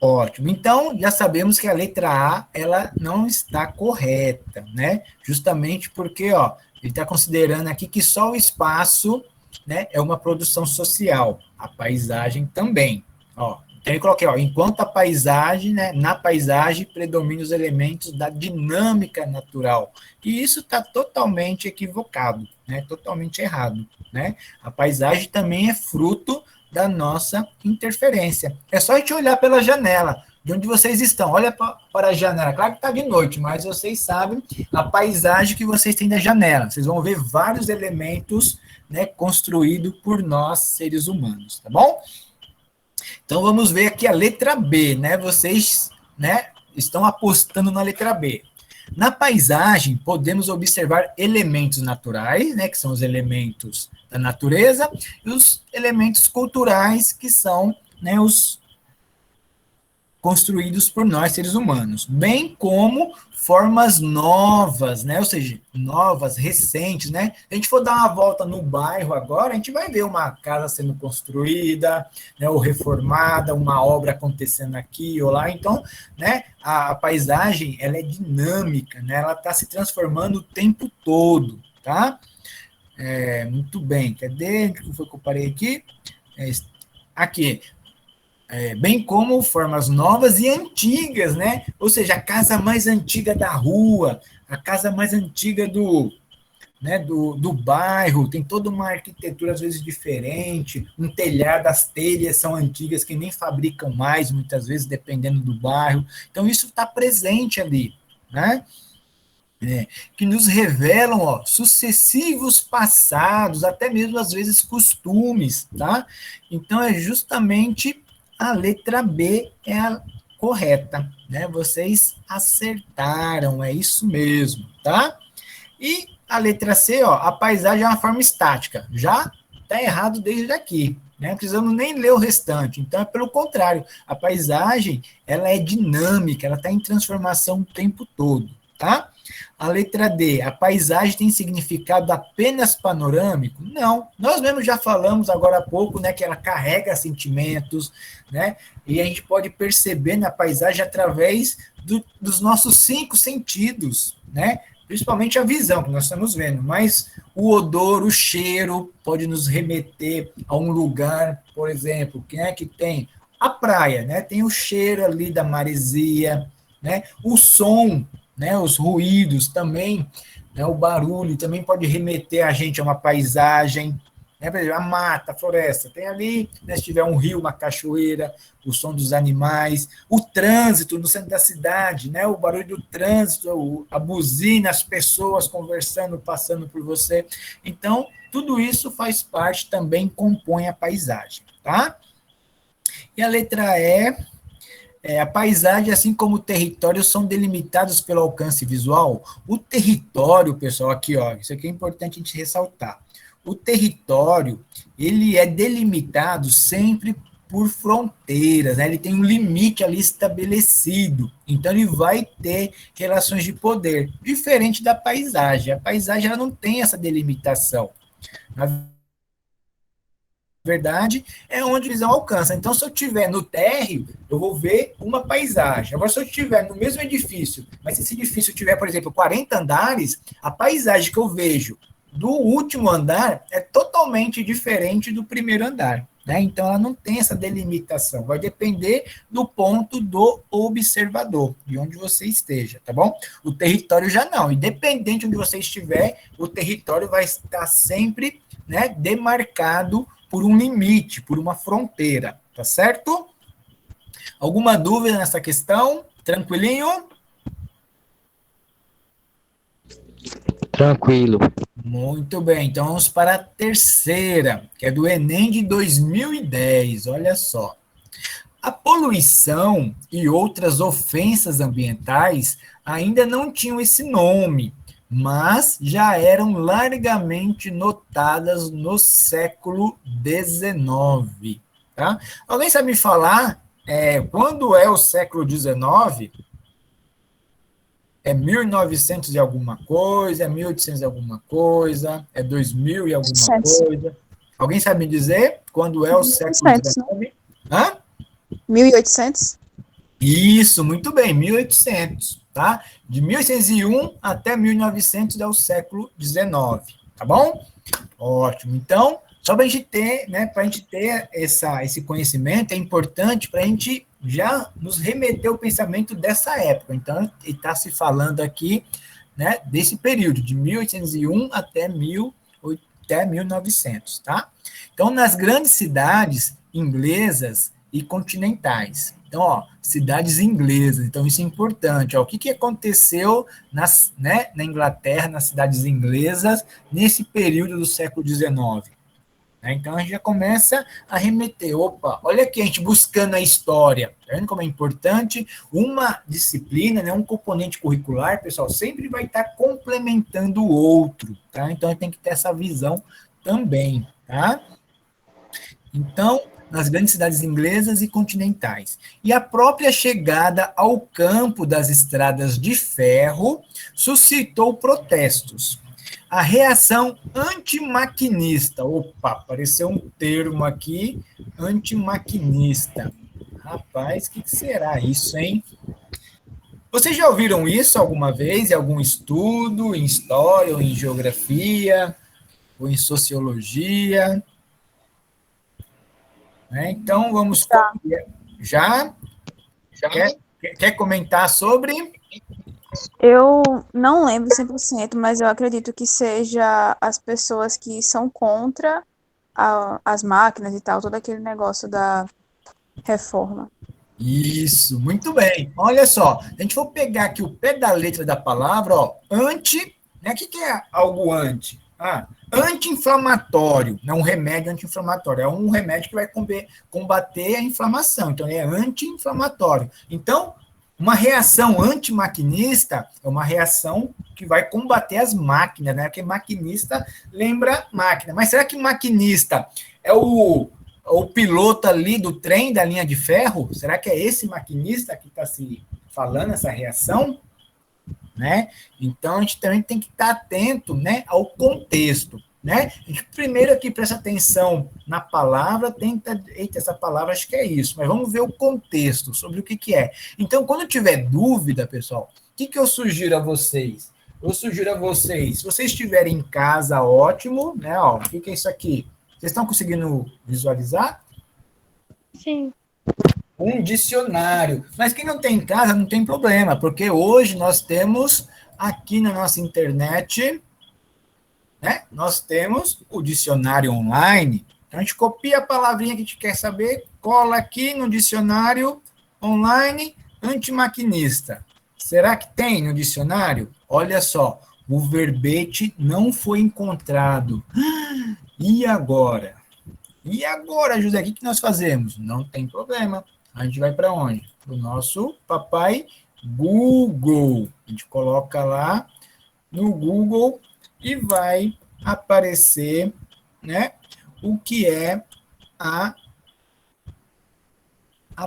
Ótimo. Então, já sabemos que a letra A, ela não está correta, né? Justamente porque, ó, ele está considerando aqui que só o espaço, né, é uma produção social. A paisagem também, ó. Então, eu coloquei, ó, enquanto a paisagem, né, na paisagem predominam os elementos da dinâmica natural. E isso está totalmente equivocado, né? Totalmente errado, né? A paisagem também é fruto da nossa interferência. É só a gente olhar pela janela, de onde vocês estão. Olha para a janela. Claro que está de noite, mas vocês sabem a paisagem que vocês têm da janela. Vocês vão ver vários elementos, né, construídos por nós, seres humanos, tá bom? Então, vamos ver aqui a letra B, né? Vocês, né, estão apostando na letra B. Na paisagem, podemos observar elementos naturais, né, que são os elementos da natureza, e os elementos culturais, que são, né, os construídos por nós, seres humanos, bem como formas novas, né, ou seja, novas, recentes, né? Se a gente for dar uma volta no bairro agora, a gente vai ver uma casa sendo construída, né, ou reformada, uma obra acontecendo aqui ou lá. Então, né, a paisagem, ela é dinâmica, né? Ela está se transformando o tempo todo, tá? Muito bem. Cadê? O que foi que eu parei aqui? Aqui. Bem como formas novas e antigas, né? Ou seja, a casa mais antiga da rua, a casa mais antiga do bairro, tem toda uma arquitetura, às vezes, diferente, um telhado, as telhas são antigas, que nem fabricam mais, muitas vezes, dependendo do bairro. Então, isso está presente ali, né? Que nos revelam, ó, sucessivos passados, até mesmo, às vezes, costumes, tá? Então, é justamente a letra B é a correta, né? Vocês acertaram, é isso mesmo, tá? E a letra C, ó, a paisagem é uma forma estática. Já está errado desde aqui, né? Não precisamos nem ler o restante. Então, é pelo contrário, a paisagem, ela é dinâmica, ela está em transformação o tempo todo, tá? A letra D, a paisagem tem significado apenas panorâmico? Não, nós mesmos já falamos agora há pouco, né, que ela carrega sentimentos, né, e a gente pode perceber na paisagem através dos nossos 5 sentidos, né, principalmente a visão, que nós estamos vendo, mas o odor, o cheiro, pode nos remeter a um lugar, por exemplo, quem é que tem? A praia, né, tem o cheiro ali da maresia, né, o som, né, os ruídos também, né, o barulho também pode remeter a gente a uma paisagem, né, por exemplo, a mata, a floresta, tem ali, né, se tiver um rio, uma cachoeira, o som dos animais, o trânsito no centro da cidade, né, o barulho do trânsito, a buzina, as pessoas conversando, passando por você. Então, tudo isso faz parte, também compõe a paisagem, tá? E a letra E, a paisagem, assim como o território, são delimitados pelo alcance visual. O território, pessoal, aqui, ó, isso aqui é importante a gente ressaltar. O território, ele é delimitado sempre por fronteiras, né? Ele tem um limite ali estabelecido. Então, ele vai ter relações de poder, diferente da paisagem. A paisagem, ela não tem essa delimitação. Na verdade, é onde a visão alcança. Então, se eu estiver no térreo, eu vou ver uma paisagem. Agora, se eu estiver no mesmo edifício, mas se esse edifício tiver, por exemplo, 40 andares, a paisagem que eu vejo do último andar é totalmente diferente do primeiro andar, né? Então, ela não tem essa delimitação. Vai depender do ponto do observador, de onde você esteja, tá bom? O território já não. Independente de onde você estiver, o território vai estar sempre, né, demarcado por um limite, por uma fronteira, tá certo? Alguma dúvida nessa questão? Tranquilinho? Tranquilo. Muito bem, então vamos para a terceira, que é do Enem de 2010, olha só. A poluição e outras ofensas ambientais ainda não tinham esse nome, mas já eram largamente notadas no século XIX. Tá? Alguém sabe me falar quando é o século XIX? É 1900 e alguma coisa, é 1800 e alguma coisa, é 2000 e alguma 800. coisa? Alguém sabe me dizer quando é o século 1800, XIX? Hã? 1800? Isso, muito bem, 1800, tá? De 1801 até 1900 é o século XIX, tá bom? Ótimo. Então, só para a gente ter, né, para a gente ter esse conhecimento, é importante para a gente já nos remeter ao pensamento dessa época. Então, ele está se falando aqui, né, desse período, de 1801 até 1900, tá? Então, nas grandes cidades inglesas e continentais. Então, ó, cidades inglesas, então isso é importante. Ó, o que aconteceu na Inglaterra, nas cidades inglesas, nesse período do século XIX? Então, a gente já começa a remeter. Opa, olha aqui, a gente buscando a história. Tá vendo como é importante? Uma disciplina, né, um componente curricular, pessoal, sempre vai estar complementando o outro. Tá? Então, a gente tem que ter essa visão também. Tá? Então, nas grandes cidades inglesas e continentais. E a própria chegada ao campo das estradas de ferro suscitou protestos. A reação antimaquinista. Opa, apareceu um termo aqui, antimaquinista. Rapaz, o que será isso, hein? Vocês já ouviram isso alguma vez em algum estudo, em história, ou em geografia, ou em sociologia? Então, vamos... Já? Quer comentar sobre? Eu não lembro 100%, mas eu acredito que seja as pessoas que são contra as máquinas e tal, todo aquele negócio da reforma. Isso, muito bem. Olha só, se a gente for pegar aqui o pé da letra da palavra, ó, anti, né? O que é algo anti? Anti-inflamatório, não um remédio anti-inflamatório, é um remédio que vai combater a inflamação, então é anti-inflamatório. Então, uma reação antimaquinista é uma reação que vai combater as máquinas, né? Porque maquinista lembra máquina. Mas será que maquinista é o piloto ali do trem, da linha de ferro? Será que é esse maquinista que está se falando essa reação? Né? Então, a gente também tem que estar atento, né, ao contexto. Né? A gente primeiro aqui presta atenção na palavra, eita, essa palavra acho que é isso, mas vamos ver o contexto, sobre o que é. Então, quando tiver dúvida, pessoal, o que eu sugiro a vocês? Eu sugiro a vocês, se vocês estiverem em casa, ótimo, né? Ó, o que é isso aqui? Vocês estão conseguindo visualizar? Sim. Um dicionário. Mas quem não tem em casa, não tem problema, porque hoje nós temos aqui na nossa internet... né? Nós temos o dicionário online, então a gente copia a palavrinha que a gente quer saber, cola aqui no dicionário online antimaquinista. Será que tem no dicionário? Olha só, o verbete não foi encontrado. E agora? E agora, José, o que nós fazemos? Não tem problema. A gente vai para onde? Para o nosso papai Google. A gente coloca lá no Google e vai aparecer, né, o que é a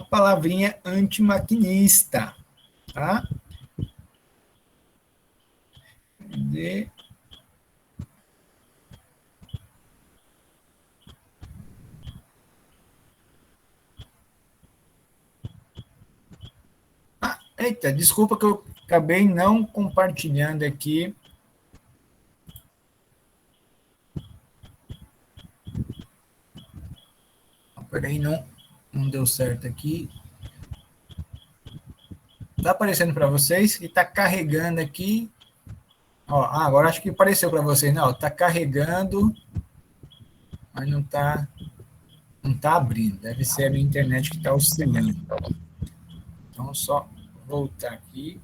palavrinha antimaquinista, tá? Eita, desculpa que eu acabei não compartilhando aqui. Peraí, não deu certo aqui. Tá aparecendo para vocês? E tá carregando aqui. Ó, agora acho que apareceu para vocês, não? Tá carregando, mas não tá abrindo. Deve ser a minha internet que tá oscilando. Então, só voltar aqui.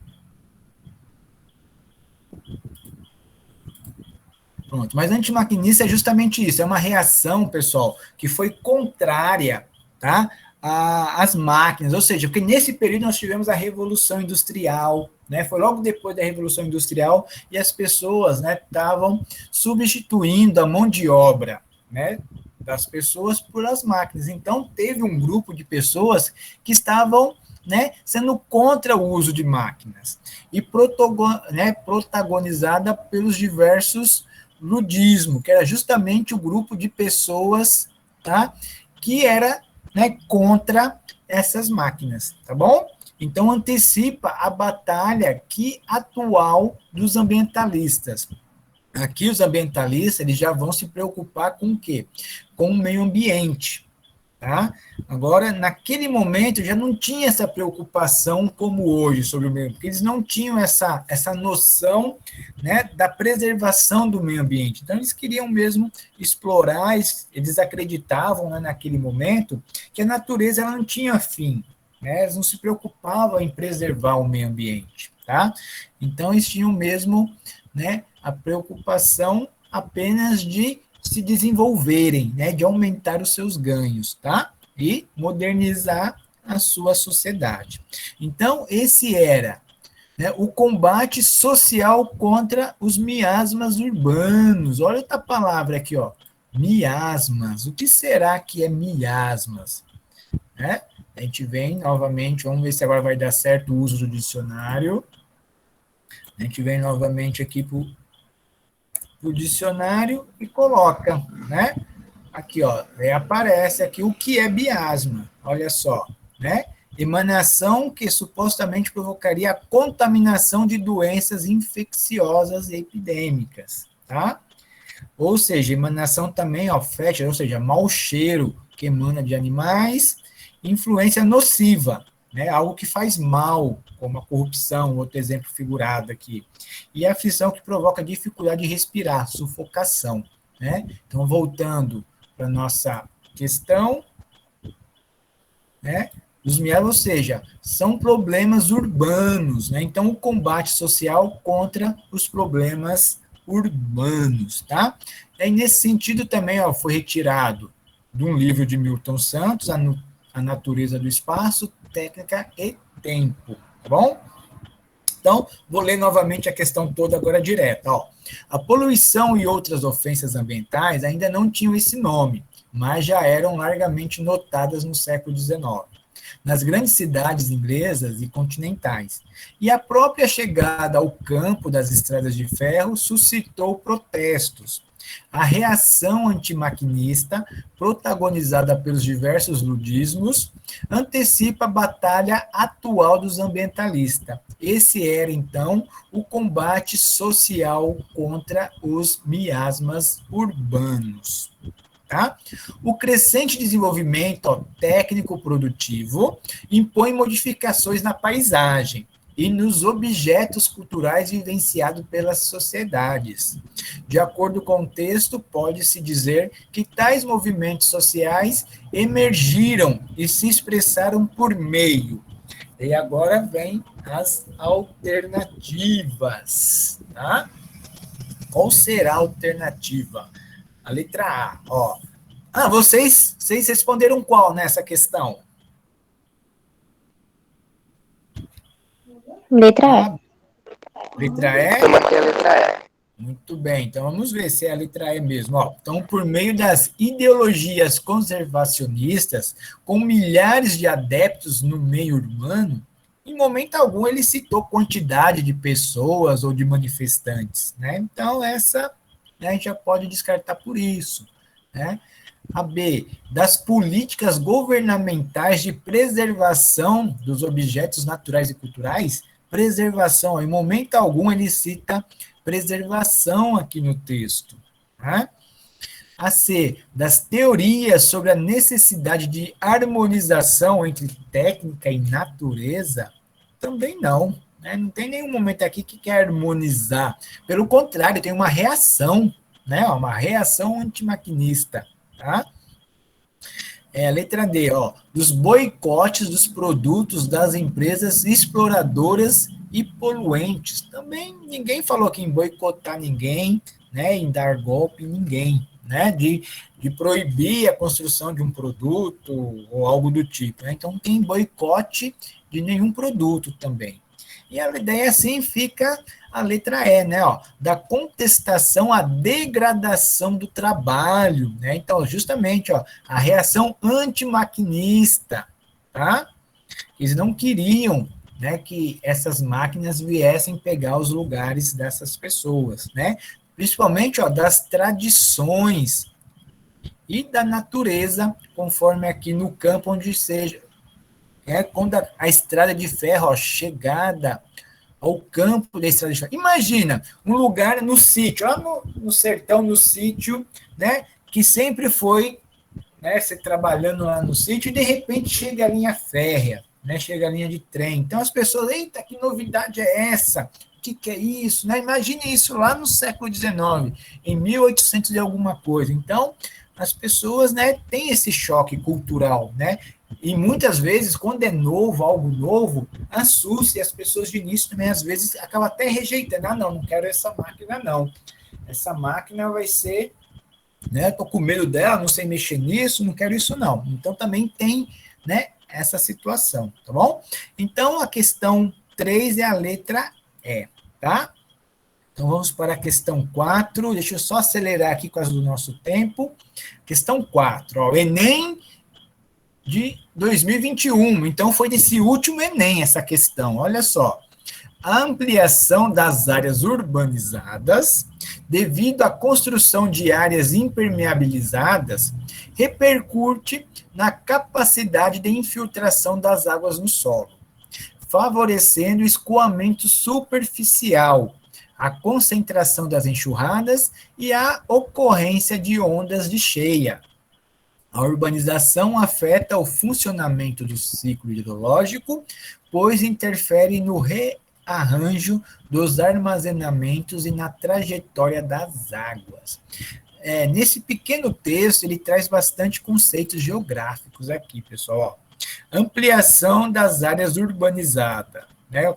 Pronto, mas antimaquinista é justamente isso, é uma reação, pessoal, que foi contrária, tá, às máquinas, ou seja, porque nesse período nós tivemos a Revolução Industrial, né, foi logo depois da Revolução Industrial, e as pessoas, né, estavam substituindo a mão de obra, né, das pessoas por as máquinas. Então, teve um grupo de pessoas que estavam, né, sendo contra o uso de máquinas, e protagonizada pelos diversos ludismo, que era justamente o grupo de pessoas, tá, que era, né, contra essas máquinas, tá bom? Então, antecipa a batalha atual dos ambientalistas. Aqui, os ambientalistas eles já vão se preocupar com o quê? Com o meio ambiente. Tá? Agora, naquele momento, já não tinha essa preocupação como hoje sobre o meio, porque eles não tinham essa noção, né, da preservação do meio ambiente. Então, eles queriam mesmo explorar, eles acreditavam, né, naquele momento que a natureza ela não tinha fim, né, eles não se preocupavam em preservar o meio ambiente. Tá? Então, eles tinham mesmo, né, a preocupação apenas de se desenvolverem, né, de aumentar os seus ganhos, tá? E modernizar a sua sociedade. Então, esse era, né, o combate social contra os miasmas urbanos. Olha outra palavra aqui, ó, miasmas. O que será que é miasmas? Né? A gente vem novamente, vamos ver se agora vai dar certo o uso do dicionário. A gente vem novamente aqui para o dicionário e coloca, né? Aqui, ó, aparece aqui o que é miasma. Olha só, né? Emanação que supostamente provocaria a contaminação de doenças infecciosas e epidêmicas, tá? Ou seja, emanação também, ó, fétida, ou seja, mau cheiro que emana de animais, influência nociva, né? Algo que faz mal, como a corrupção, outro exemplo figurado aqui. E a aflição que provoca dificuldade de respirar, sufocação, né? Então, voltando para a nossa questão, né? Os miasmas, ou seja, são problemas urbanos, né? Então, o combate social contra os problemas urbanos, tá? E aí, nesse sentido também, ó, foi retirado de um livro de Milton Santos, A Natureza do Espaço, Técnica e Tempo, tá bom? Então, vou ler novamente a questão toda agora direta. Ó. A poluição e outras ofensas ambientais ainda não tinham esse nome, mas já eram largamente notadas no século XIX, nas grandes cidades inglesas e continentais. E a própria chegada ao campo das estradas de ferro suscitou protestos. A reação antimaquinista, protagonizada pelos diversos ludismos, antecipa a batalha atual dos ambientalistas. Esse era, então, o combate social contra os miasmas urbanos. Tá? O crescente desenvolvimento técnico-produtivo impõe modificações na paisagem e nos objetos culturais vivenciados pelas sociedades. De acordo com o texto, pode-se dizer que tais movimentos sociais emergiram e se expressaram por meio. E agora vem as alternativas. Tá? Qual será a alternativa? A letra A, ó. Vocês responderam qual nessa questão? Letra E. Letra E? Eu marquei a letra Muito bem, então vamos ver se é a letra E mesmo. Ó, então, por meio das ideologias conservacionistas, com milhares de adeptos no meio urbano, em momento algum ele citou quantidade de pessoas ou de manifestantes, né? Então, essa, né, a gente já pode descartar por isso, né? A B, das políticas governamentais de preservação dos objetos naturais e culturais, preservação, em momento algum ele cita preservação aqui no texto. Tá? A C, das teorias sobre a necessidade de harmonização entre técnica e natureza, também não. Né? Não tem nenhum momento aqui que quer harmonizar. Pelo contrário, tem uma reação, né? Uma reação antimaquinista. Tá? Letra D, ó, dos boicotes dos produtos das empresas exploradoras e poluentes. Também ninguém falou aqui em boicotar ninguém, né, em dar golpe em ninguém, né, de proibir a construção de um produto ou algo do tipo. Né? Então, não tem boicote de nenhum produto também. E a ideia assim fica a letra E, né, ó, da contestação à degradação do trabalho, né? Então, justamente, ó, a reação antimaquinista, tá? Eles não queriam, né, que essas máquinas viessem pegar os lugares dessas pessoas, né? Principalmente, ó, das tradições e da natureza, conforme aqui no campo onde seja é quando a estrada de ferro, ó, chegada ao campo da estrada de ferro. Imagina, um lugar no sítio, lá no sertão, no sítio, né, que sempre foi, né, você trabalhando lá no sítio, e de repente chega a linha férrea, né, chega a linha de trem. Então as pessoas, eita, que novidade é essa? O que é isso? Né? Imagine isso lá no século XIX, em 1800 e alguma coisa. Então, as pessoas, né, têm esse choque cultural, né? E muitas vezes, quando é novo, algo novo, assusta, e as pessoas de início também, às vezes, acabam até rejeitando. Ah, não quero essa máquina, não. Essa máquina vai ser, né, tô com medo dela, não sei mexer nisso, não quero isso, não. Então, também tem, né, essa situação, tá bom? Então, a questão 3 é a letra E, tá? Então, vamos para a questão 4. Deixa eu só acelerar aqui por causa do nosso tempo. Questão 4, ó, Enem de 2021. Então, foi desse último Enem essa questão. Olha só. A ampliação das áreas urbanizadas, devido à construção de áreas impermeabilizadas, repercute na capacidade de infiltração das águas no solo, favorecendo o escoamento superficial, a concentração das enxurradas e a ocorrência de ondas de cheia. A urbanização afeta o funcionamento do ciclo hidrológico, pois interfere no rearranjo dos armazenamentos e na trajetória das águas. Nesse pequeno texto, ele traz bastante conceitos geográficos aqui, pessoal. Ampliação das áreas urbanizadas, né?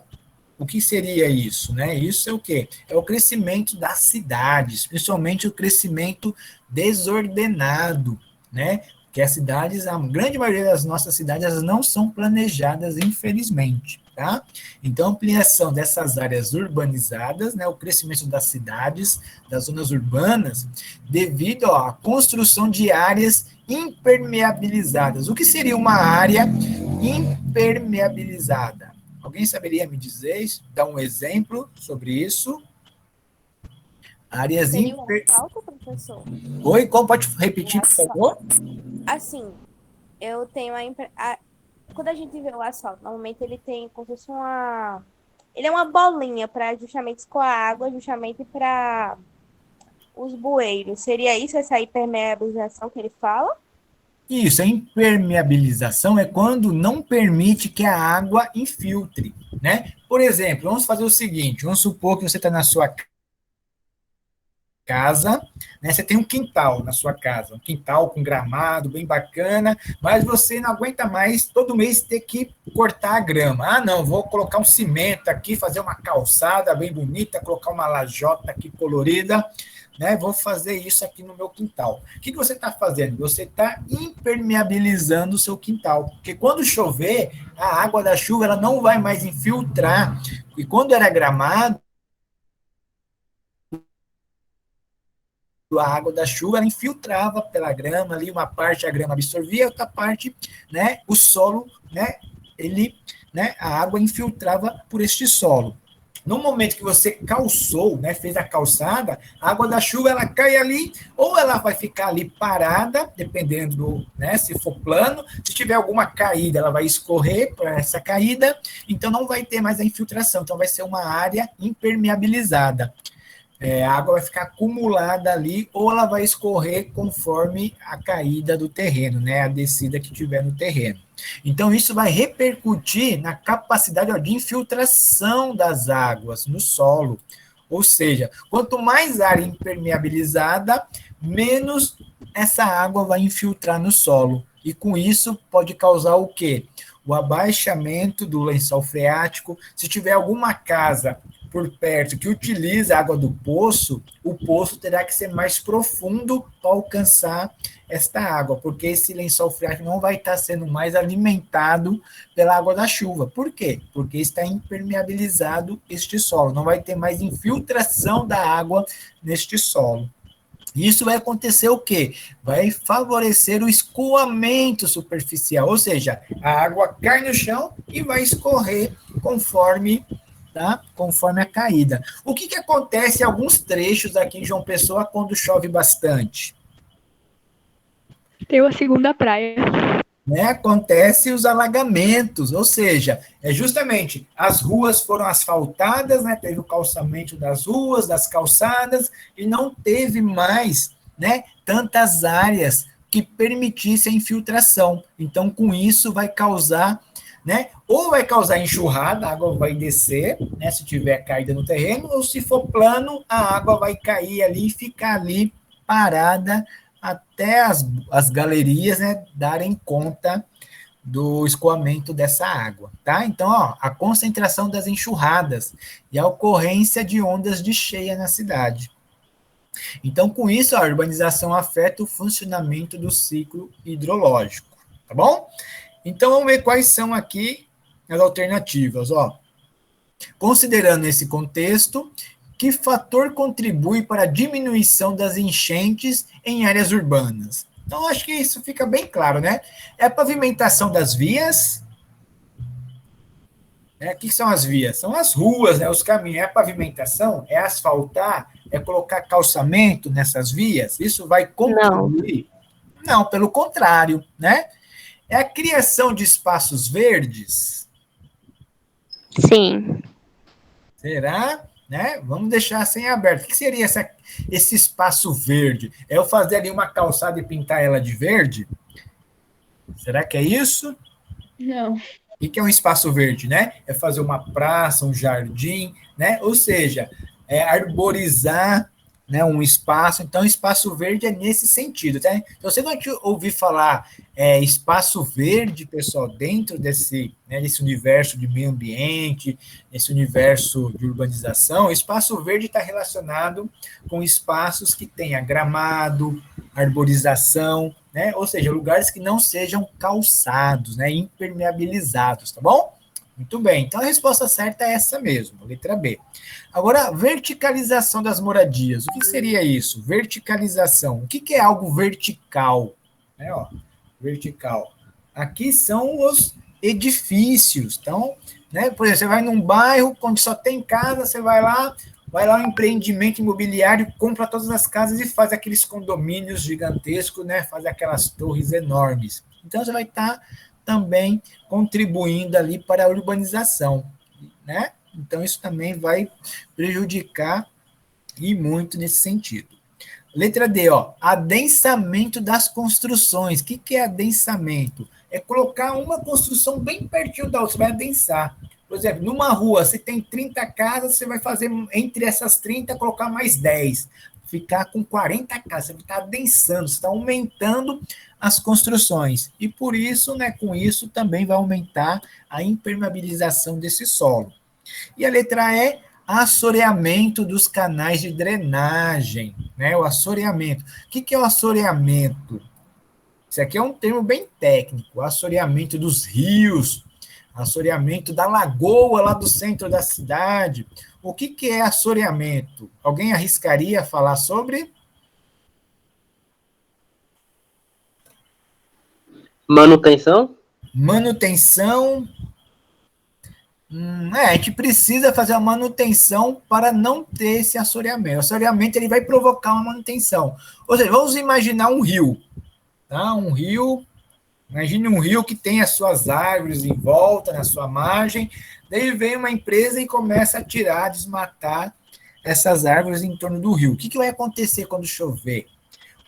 O que seria isso, né? Isso é o quê? É o crescimento das cidades, principalmente o crescimento desordenado, né? Porque as cidades, a grande maioria das nossas cidades, elas não são planejadas, infelizmente, tá? Então, ampliação dessas áreas urbanizadas, né? O crescimento das cidades, das zonas urbanas, devido à construção de áreas impermeabilizadas. O que seria uma área impermeabilizada? Alguém saberia me dizer, dar um exemplo sobre isso? Áreas Seria um asfalto, professor? Oi, como pode repetir, por favor? Assim, eu tenho quando a gente vê o asfalto, normalmente ele tem como se fosse uma... Ele é uma bolinha para justamente escoar a água, justamente para os bueiros. Seria isso, essa impermeabilização que ele fala? Isso, a impermeabilização é quando não permite que a água infiltre, né? Por exemplo, vamos fazer o seguinte, vamos supor que você está na sua casa, né? Você tem um quintal na sua casa, um quintal com gramado bem bacana, mas você não aguenta mais todo mês ter que cortar a grama. Ah, não, vou colocar um cimento aqui, fazer uma calçada bem bonita, colocar uma lajota aqui colorida, né? Vou fazer isso aqui no meu quintal. O que você está fazendo? Você está impermeabilizando o seu quintal, porque quando chover, a água da chuva ela não vai mais infiltrar, e quando era gramado, a água da chuva ela infiltrava pela grama ali, uma parte a grama absorvia, outra parte, né, o solo, né, a água infiltrava por este solo. No momento que você calçou, né, fez a calçada, a água da chuva ela cai ali, ou ela vai ficar ali parada, dependendo do, né, se for plano, se tiver alguma caída, ela vai escorrer para essa caída, então não vai ter mais a infiltração, então vai ser uma área impermeabilizada. A água vai ficar acumulada ali, ou ela vai escorrer conforme a caída do terreno, né, a descida que tiver no terreno. Então, isso vai repercutir na capacidade de infiltração das águas no solo. Ou seja, quanto mais área impermeabilizada, menos essa água vai infiltrar no solo. E com isso pode causar o quê? O abaixamento do lençol freático. Se tiver alguma casa por perto que utiliza a água do poço, o poço terá que ser mais profundo para alcançar esta água, porque esse lençol freático não vai estar sendo mais alimentado pela água da chuva. Por quê? Porque está impermeabilizado este solo, não vai ter mais infiltração da água neste solo. Isso vai acontecer o quê? Vai favorecer o escoamento superficial, ou seja, a água cai no chão e vai escorrer conforme a caída. O que acontece em alguns trechos aqui em João Pessoa quando chove bastante? Tem uma segunda praia. né, acontece os alagamentos, ou seja, é justamente as ruas foram asfaltadas, né, teve o calçamento das ruas, das calçadas, e não teve mais, né, tantas áreas que permitissem a infiltração. Então, com isso, vai causar, né, ou vai causar enxurrada, a água vai descer, né, se tiver caída no terreno, ou se for plano, a água vai cair ali e ficar ali parada até as galerias, né, darem conta do escoamento dessa água, tá? Então, ó, a concentração das enxurradas e a ocorrência de ondas de cheia na cidade. Então, com isso, a urbanização afeta o funcionamento do ciclo hidrológico, tá bom? Então, vamos ver quais são aqui as alternativas, ó. Considerando esse contexto, que fator contribui para a diminuição das enchentes em áreas urbanas? Então, acho que isso fica bem claro, né? É a pavimentação das vias. O que são as vias? São as ruas, né, os caminhos. É a pavimentação? É asfaltar? É colocar calçamento nessas vias? Isso vai contribuir? Não, pelo contrário, né? É a criação de espaços verdes? Sim. Será? Né? Vamos deixar assim aberto. O que seria esse espaço verde? É eu fazer ali uma calçada e pintar ela de verde? Será que é isso? Não. O que é um espaço verde, né? É fazer uma praça, um jardim, né? Ou seja, é arborizar, né, um espaço. Então, espaço verde é nesse sentido, tá? Então, você vai ouvir falar espaço verde, pessoal, dentro desse, né, desse universo de meio ambiente, esse universo de urbanização. O espaço verde está relacionado com espaços que tenha gramado, arborização, né? Ou seja, lugares que não sejam calçados, né, impermeabilizados, tá bom? Muito bem, então a resposta certa é essa mesmo, letra B. Agora, verticalização das moradias. O que seria isso? Verticalização. O que é algo vertical? Ó, vertical. Aqui são os edifícios. Então, né, por exemplo, você vai num bairro onde só tem casa, você vai lá um empreendimento imobiliário, compra todas as casas e faz aqueles condomínios gigantescos, né? Faz aquelas torres enormes. Então, você vai estar também contribuindo ali para a urbanização, né? Então, isso também vai prejudicar e muito nesse sentido. Letra D, ó, adensamento das construções. O que é adensamento? É colocar uma construção bem pertinho da outra, você vai adensar. Por exemplo, numa rua, você tem 30 casas, você vai fazer, entre essas 30, colocar mais 10. Ficar com 40 casas, você está adensando, você está aumentando as construções. E por isso, né, com isso, também vai aumentar a impermeabilização desse solo. E a letra E, assoreamento dos canais de drenagem, né? O assoreamento. O que é o assoreamento? Isso aqui é um termo bem técnico. Assoreamento dos rios, assoreamento da lagoa lá do centro da cidade. O que é assoreamento? Alguém arriscaria falar sobre? Manutenção? Manutenção. A gente precisa fazer a manutenção para não ter esse assoreamento. O assoreamento ele vai provocar uma manutenção. Ou seja, vamos imaginar um rio. Tá? Um rio, imagine um rio que tem as suas árvores em volta, na sua margem, daí vem uma empresa e começa a tirar, desmatar essas árvores em torno do rio. O que vai acontecer quando chover?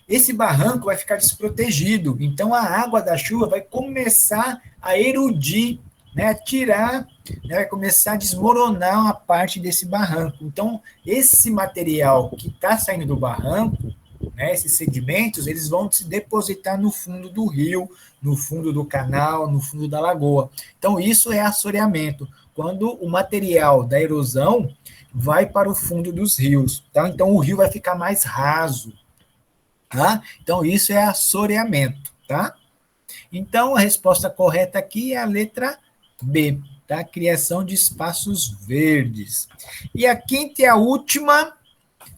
Esse barranco vai ficar desprotegido, então a água da chuva vai começar a erudir, né, a tirar, né, vai começar a desmoronar uma parte desse barranco. Então, esse material que está saindo do barranco, né, esses sedimentos, eles vão se depositar no fundo do rio, no fundo do canal, no fundo da lagoa. Então, isso é assoreamento, quando o material da erosão vai para o fundo dos rios. Tá? Então, o rio vai ficar mais raso. Tá? Então, isso é assoreamento. Tá? Então, a resposta correta aqui é a letra B, tá? Criação de espaços verdes. E a quinta e a última,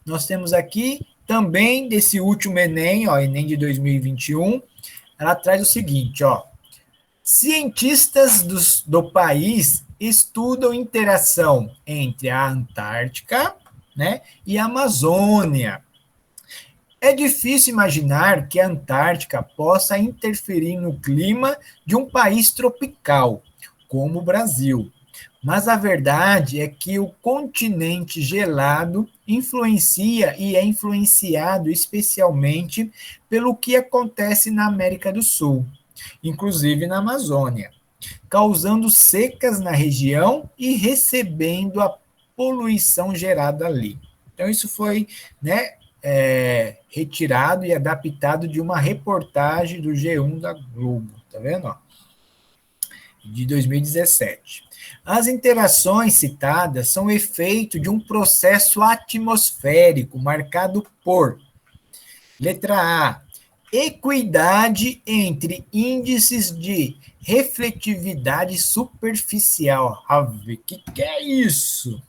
nós temos aqui também desse último Enem, ó, Enem de 2021, ela traz o seguinte, ó, cientistas do país estudam interação entre a Antártica, né, e a Amazônia. É difícil imaginar que a Antártica possa interferir no clima de um país tropical, como o Brasil. Mas a verdade é que o continente gelado influencia e é influenciado especialmente pelo que acontece na América do Sul, inclusive na Amazônia, causando secas na região e recebendo a poluição gerada ali. Então, isso foi, né, retirado e adaptado de uma reportagem do G1 da Globo, tá vendo? Ó? De 2017. As interações citadas são efeito de um processo atmosférico marcado por, letra A, equidade entre índices de refletividade superficial. O que é isso?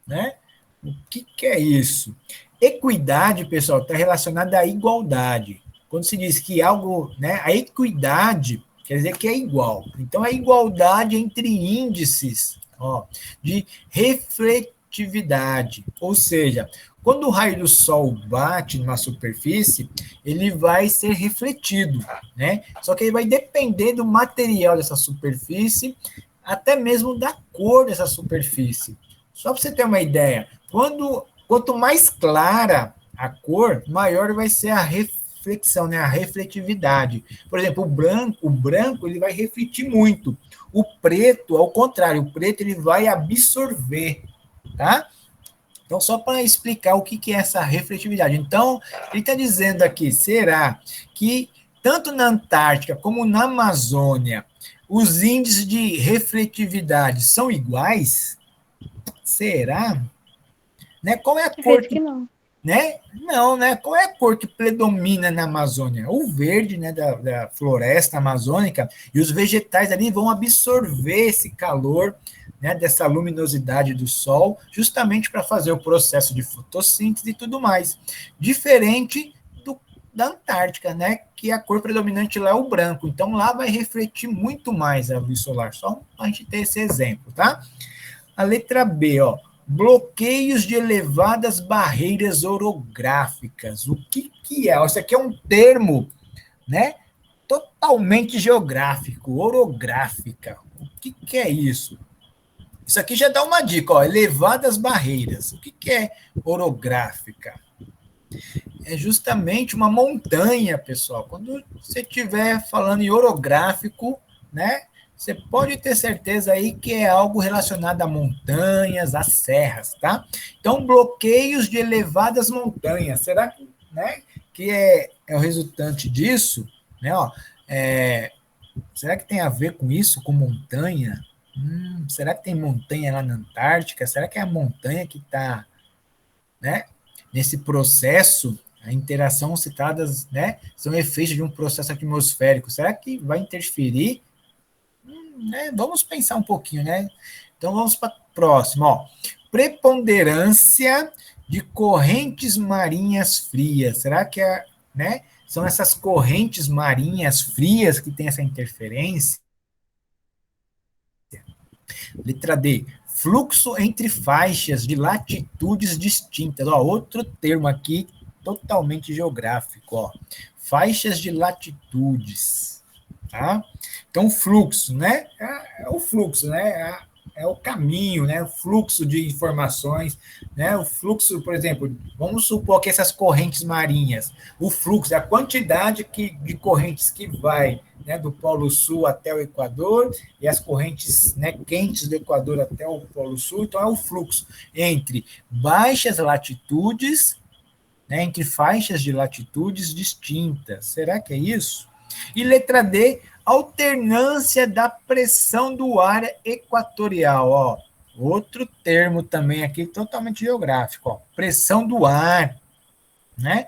Né? O que é isso? Equidade, pessoal, está relacionada à igualdade. Quando se diz que algo, né, a equidade quer dizer que é igual. Então, a igualdade entre índices, ó, de refletividade. Ou seja, quando o raio do sol bate numa superfície, ele vai ser refletido, né? Só que ele vai depender do material dessa superfície, até mesmo da cor dessa superfície. Só para você ter uma ideia, quanto mais clara a cor, maior vai ser a reflexão, né, a refletividade. Por exemplo, o branco ele vai refletir muito. O preto, ao contrário, o preto ele vai absorver, tá? Então, só para explicar o que é essa refletividade. Então, ele está dizendo aqui, será que tanto na Antártica como na Amazônia, os índices de refletividade são iguais? Será? Né? Qual é a cor que não. Né? Não, né? Qual é a cor que predomina na Amazônia? O verde, né, da floresta amazônica, e os vegetais ali vão absorver esse calor, né, dessa luminosidade do sol, justamente para fazer o processo de fotossíntese e tudo mais. Diferente da Antártica, né, que a cor predominante lá é o branco. Então, lá vai refletir muito mais a luz solar. Só para a gente ter esse exemplo, tá? A letra B, ó. Bloqueios de elevadas barreiras orográficas. O que é? Isso aqui é um termo, né, totalmente geográfico, orográfica. O que é isso? Isso aqui já dá uma dica, ó, elevadas barreiras. O que é orográfica? É justamente uma montanha, pessoal. Quando você estiver falando em orográfico, né, você pode ter certeza aí que é algo relacionado a montanhas, a serras, tá? Então, bloqueios de elevadas montanhas. Será que, né, que é o resultante disso? Né, ó, será que tem a ver com isso, com montanha? Será que tem montanha lá na Antártica? Será que é a montanha que está, né, nesse processo? A interação citadas, né, são efeitos de um processo atmosférico. Será que vai interferir? Né? Vamos pensar um pouquinho, né? Então vamos para o próximo, ó. Preponderância de correntes marinhas frias. Será que né, são essas correntes marinhas frias que têm essa interferência? Letra D. Fluxo entre faixas de latitudes distintas. Ó, outro termo aqui totalmente geográfico, ó. Faixas de latitudes. Tá? Então, o fluxo, né? É o fluxo, né? É o caminho, né? O fluxo de informações, né? O fluxo, por exemplo, vamos supor que essas correntes marinhas, o fluxo, a quantidade de correntes que vai, né, do Polo Sul até o Equador, e as correntes, né, quentes do Equador até o Polo Sul, então é o fluxo entre baixas latitudes, né, entre faixas de latitudes distintas. Será que é isso? E letra D, alternância da pressão do ar equatorial. Ó, outro termo também aqui totalmente geográfico. Ó, pressão do ar, né?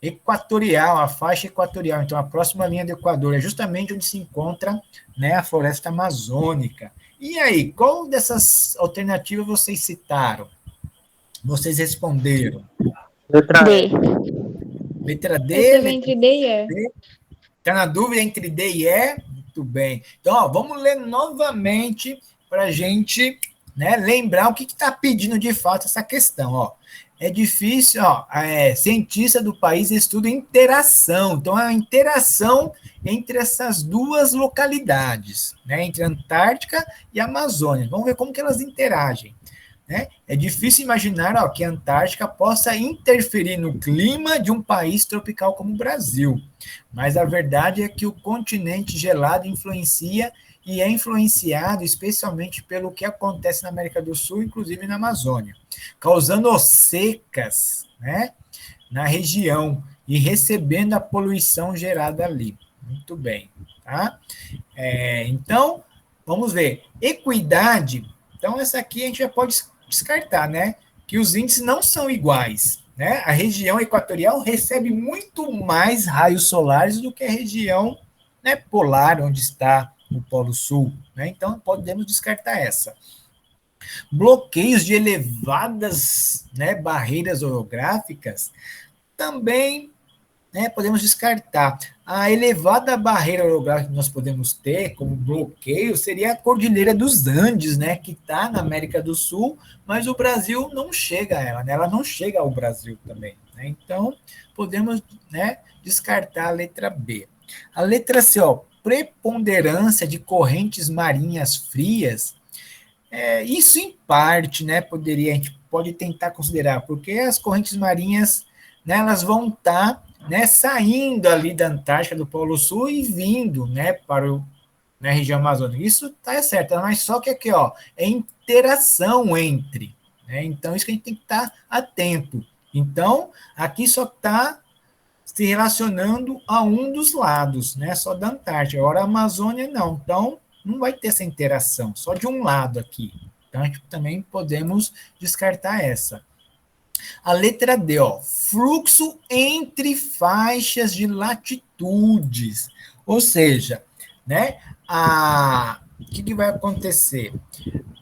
Equatorial, a faixa equatorial. Então, a próxima linha do Equador é justamente onde se encontra, né, a floresta amazônica. E aí, qual dessas alternativas vocês citaram? Vocês responderam? Letra D. Letra D? Eu tava entre D e E. Está na dúvida entre D e E? Muito bem. Então, ó, vamos ler novamente para a gente, né, lembrar o que está pedindo de fato essa questão. Ó. é difícil, ó, cientista do país estuda interação, então a interação entre essas duas localidades, né, entre a Antártica e a Amazônia. Vamos ver como que elas interagem. Né? É difícil imaginar que a Antártica possa interferir no clima de um país tropical como o Brasil, mas a verdade é que o continente gelado influencia e é influenciado especialmente pelo que acontece na América do Sul, inclusive na Amazônia, causando secas, né, na região e recebendo a poluição gerada ali. Muito bem. Tá? Então, vamos ver. Equidade. Então, essa aqui a gente já pode descartar, né? Que os índices não são iguais, né? A região equatorial recebe muito mais raios solares do que a região, né, polar, onde está o Polo Sul, né? Então, podemos descartar essa. Bloqueios de elevadas, né, barreiras orográficas também, né, podemos descartar. A elevada barreira orográfica que nós podemos ter como bloqueio seria a Cordilheira dos Andes, né, que está na América do Sul, mas o Brasil não chega a ela, né, ela não chega ao Brasil também. Né, então, podemos, né, descartar a letra B. A letra C, preponderância de correntes marinhas frias, isso em parte, né, a gente pode tentar considerar, porque as correntes marinhas, né, elas vão estar, né, saindo ali da Antártica, do Polo Sul e vindo, né, para a região amazônica. Isso está certo, mas só que aqui, é interação entre, né, então isso que a gente tem que estar atento. Então, aqui só está se relacionando a um dos lados, né, só da Antártica. Agora a Amazônia não, então não vai ter essa interação, só de um lado aqui. Então, a gente também podemos descartar essa. A letra D, fluxo entre faixas de latitudes. Ou seja, né, o que vai acontecer?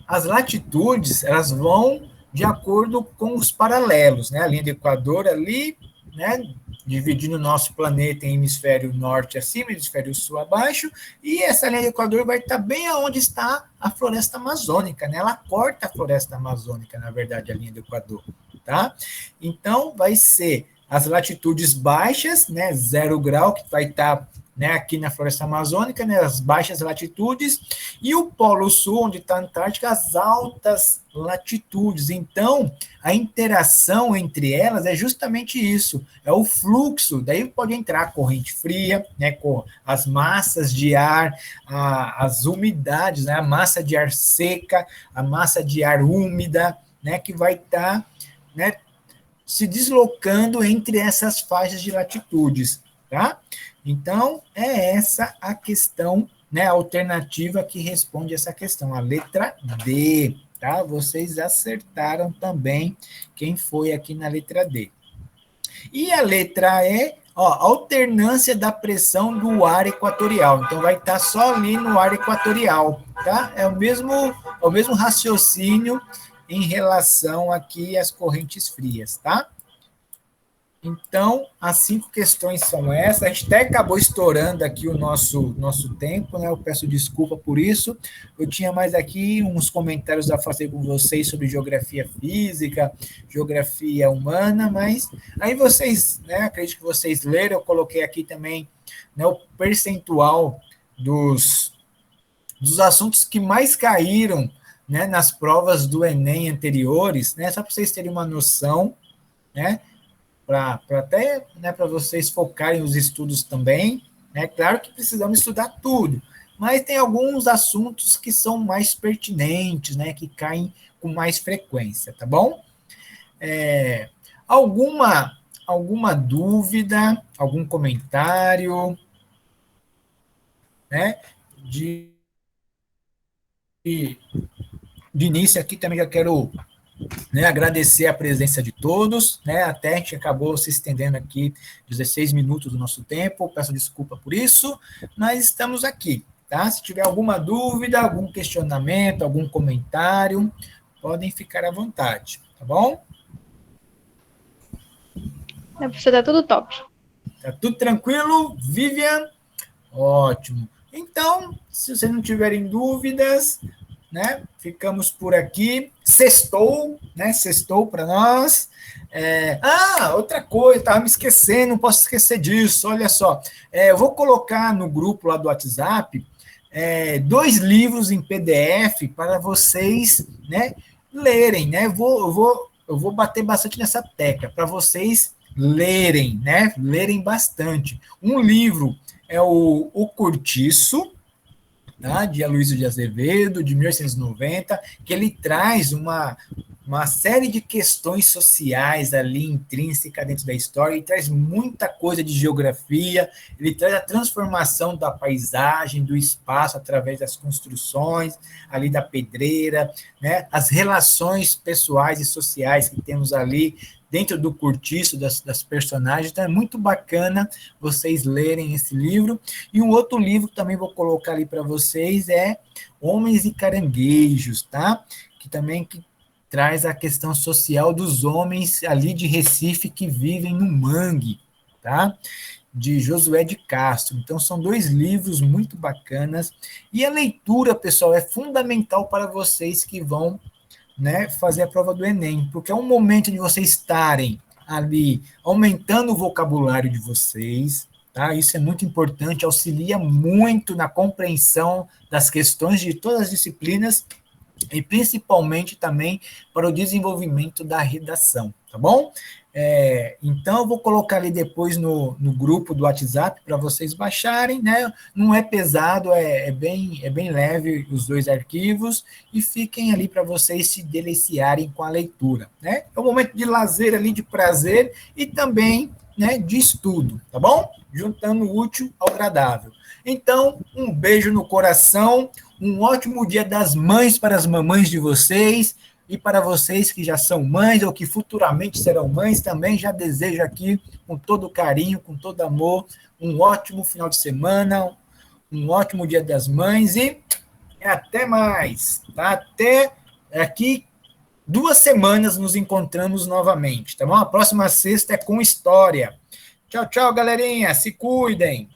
As latitudes, elas vão de acordo com os paralelos, né? A linha do Equador ali, né, dividindo o nosso planeta em hemisfério norte acima, hemisfério sul abaixo, e essa linha do Equador vai estar bem aonde está a floresta amazônica, né? Ela corta a floresta amazônica, na verdade, a linha do Equador, tá? Então, vai ser as latitudes baixas, né, 0 grau, que vai estar, né, aqui na floresta amazônica, né, as baixas latitudes, e o Polo Sul, onde está a Antártica, as altas latitudes. Então, a interação entre elas é justamente isso, é o fluxo, daí pode entrar a corrente fria, né, com as massas de ar, as umidades, né, a massa de ar seca, a massa de ar úmida, né, que vai estar, né, se deslocando entre essas faixas de latitudes, tá? Então, é essa a questão, né, a alternativa que responde essa questão, a letra D, tá? Vocês acertaram também quem foi aqui na letra D. E a letra E, alternância da pressão do ar equatorial. Então, vai estar só ali no ar equatorial, tá? É o mesmo raciocínio em relação aqui às correntes frias, tá? Então, as 5 questões são essas. A gente até acabou estourando aqui o nosso tempo, né? Eu peço desculpa por isso. Eu tinha mais aqui uns comentários a fazer com vocês sobre geografia física, geografia humana, mas aí vocês, né? Acredito que vocês leram, eu coloquei aqui também, né, o percentual dos assuntos que mais caíram, né, nas provas do Enem anteriores, né? Só para vocês terem uma noção, né? Para até, né, para vocês focarem os estudos também, né? Claro que precisamos estudar tudo, mas tem alguns assuntos que são mais pertinentes, né, que caem com mais frequência, tá bom? Alguma dúvida, algum comentário, né? De início aqui também já quero, né, agradecer a presença de todos, né, até a gente acabou se estendendo aqui 16 minutos do nosso tempo, peço desculpa por isso, mas estamos aqui, tá? Se tiver alguma dúvida, algum questionamento, algum comentário, podem ficar à vontade, tá bom? Professor, tá tudo top. Tá tudo tranquilo, Vivian? Ótimo. Então, se vocês não tiverem dúvidas, né? Ficamos por aqui. Sextou, né? Sextou para nós. Outra coisa, estava me esquecendo, não posso esquecer disso. Olha só, eu vou colocar no grupo lá do WhatsApp 2 livros em PDF para vocês, né, lerem, né? Eu vou bater bastante nessa tecla para vocês lerem, né? Lerem bastante. Um livro é o Cortiço, tá? De Aloysio de Azevedo, de 1890, que ele traz uma série de questões sociais ali intrínseca dentro da história, ele traz muita coisa de geografia, ele traz a transformação da paisagem, do espaço, através das construções, ali da pedreira, né? As relações pessoais e sociais que temos ali dentro do cortiço das personagens. Então é muito bacana vocês lerem esse livro. E um outro livro que também vou colocar ali para vocês é Homens e Caranguejos, tá? Que também traz a questão social dos homens ali de Recife que vivem no mangue, tá? De Josué de Castro. Então, são 2 livros muito bacanas. E a leitura, pessoal, é fundamental para vocês que vão, né, fazer a prova do Enem, porque é um momento de vocês estarem ali aumentando o vocabulário de vocês, tá? Isso é muito importante, auxilia muito na compreensão das questões de todas as disciplinas e principalmente também para o desenvolvimento da redação, tá bom? Então, eu vou colocar ali depois no grupo do WhatsApp para vocês baixarem, né? Não é pesado, é bem leve os 2 arquivos, e fiquem ali para vocês se deliciarem com a leitura, né? É um momento de lazer ali, de prazer, e também, né, de estudo, tá bom? Juntando o útil ao agradável. Então, um beijo no coração, um ótimo Dia das Mães para as mamães de vocês, e para vocês que já são mães ou que futuramente serão mães, também já desejo aqui, com todo carinho, com todo amor, um ótimo final de semana, um ótimo Dia das Mães, e até mais, tá? Até aqui 2 semanas nos encontramos novamente, tá bom? A próxima sexta é com história. Tchau, tchau, galerinha, se cuidem!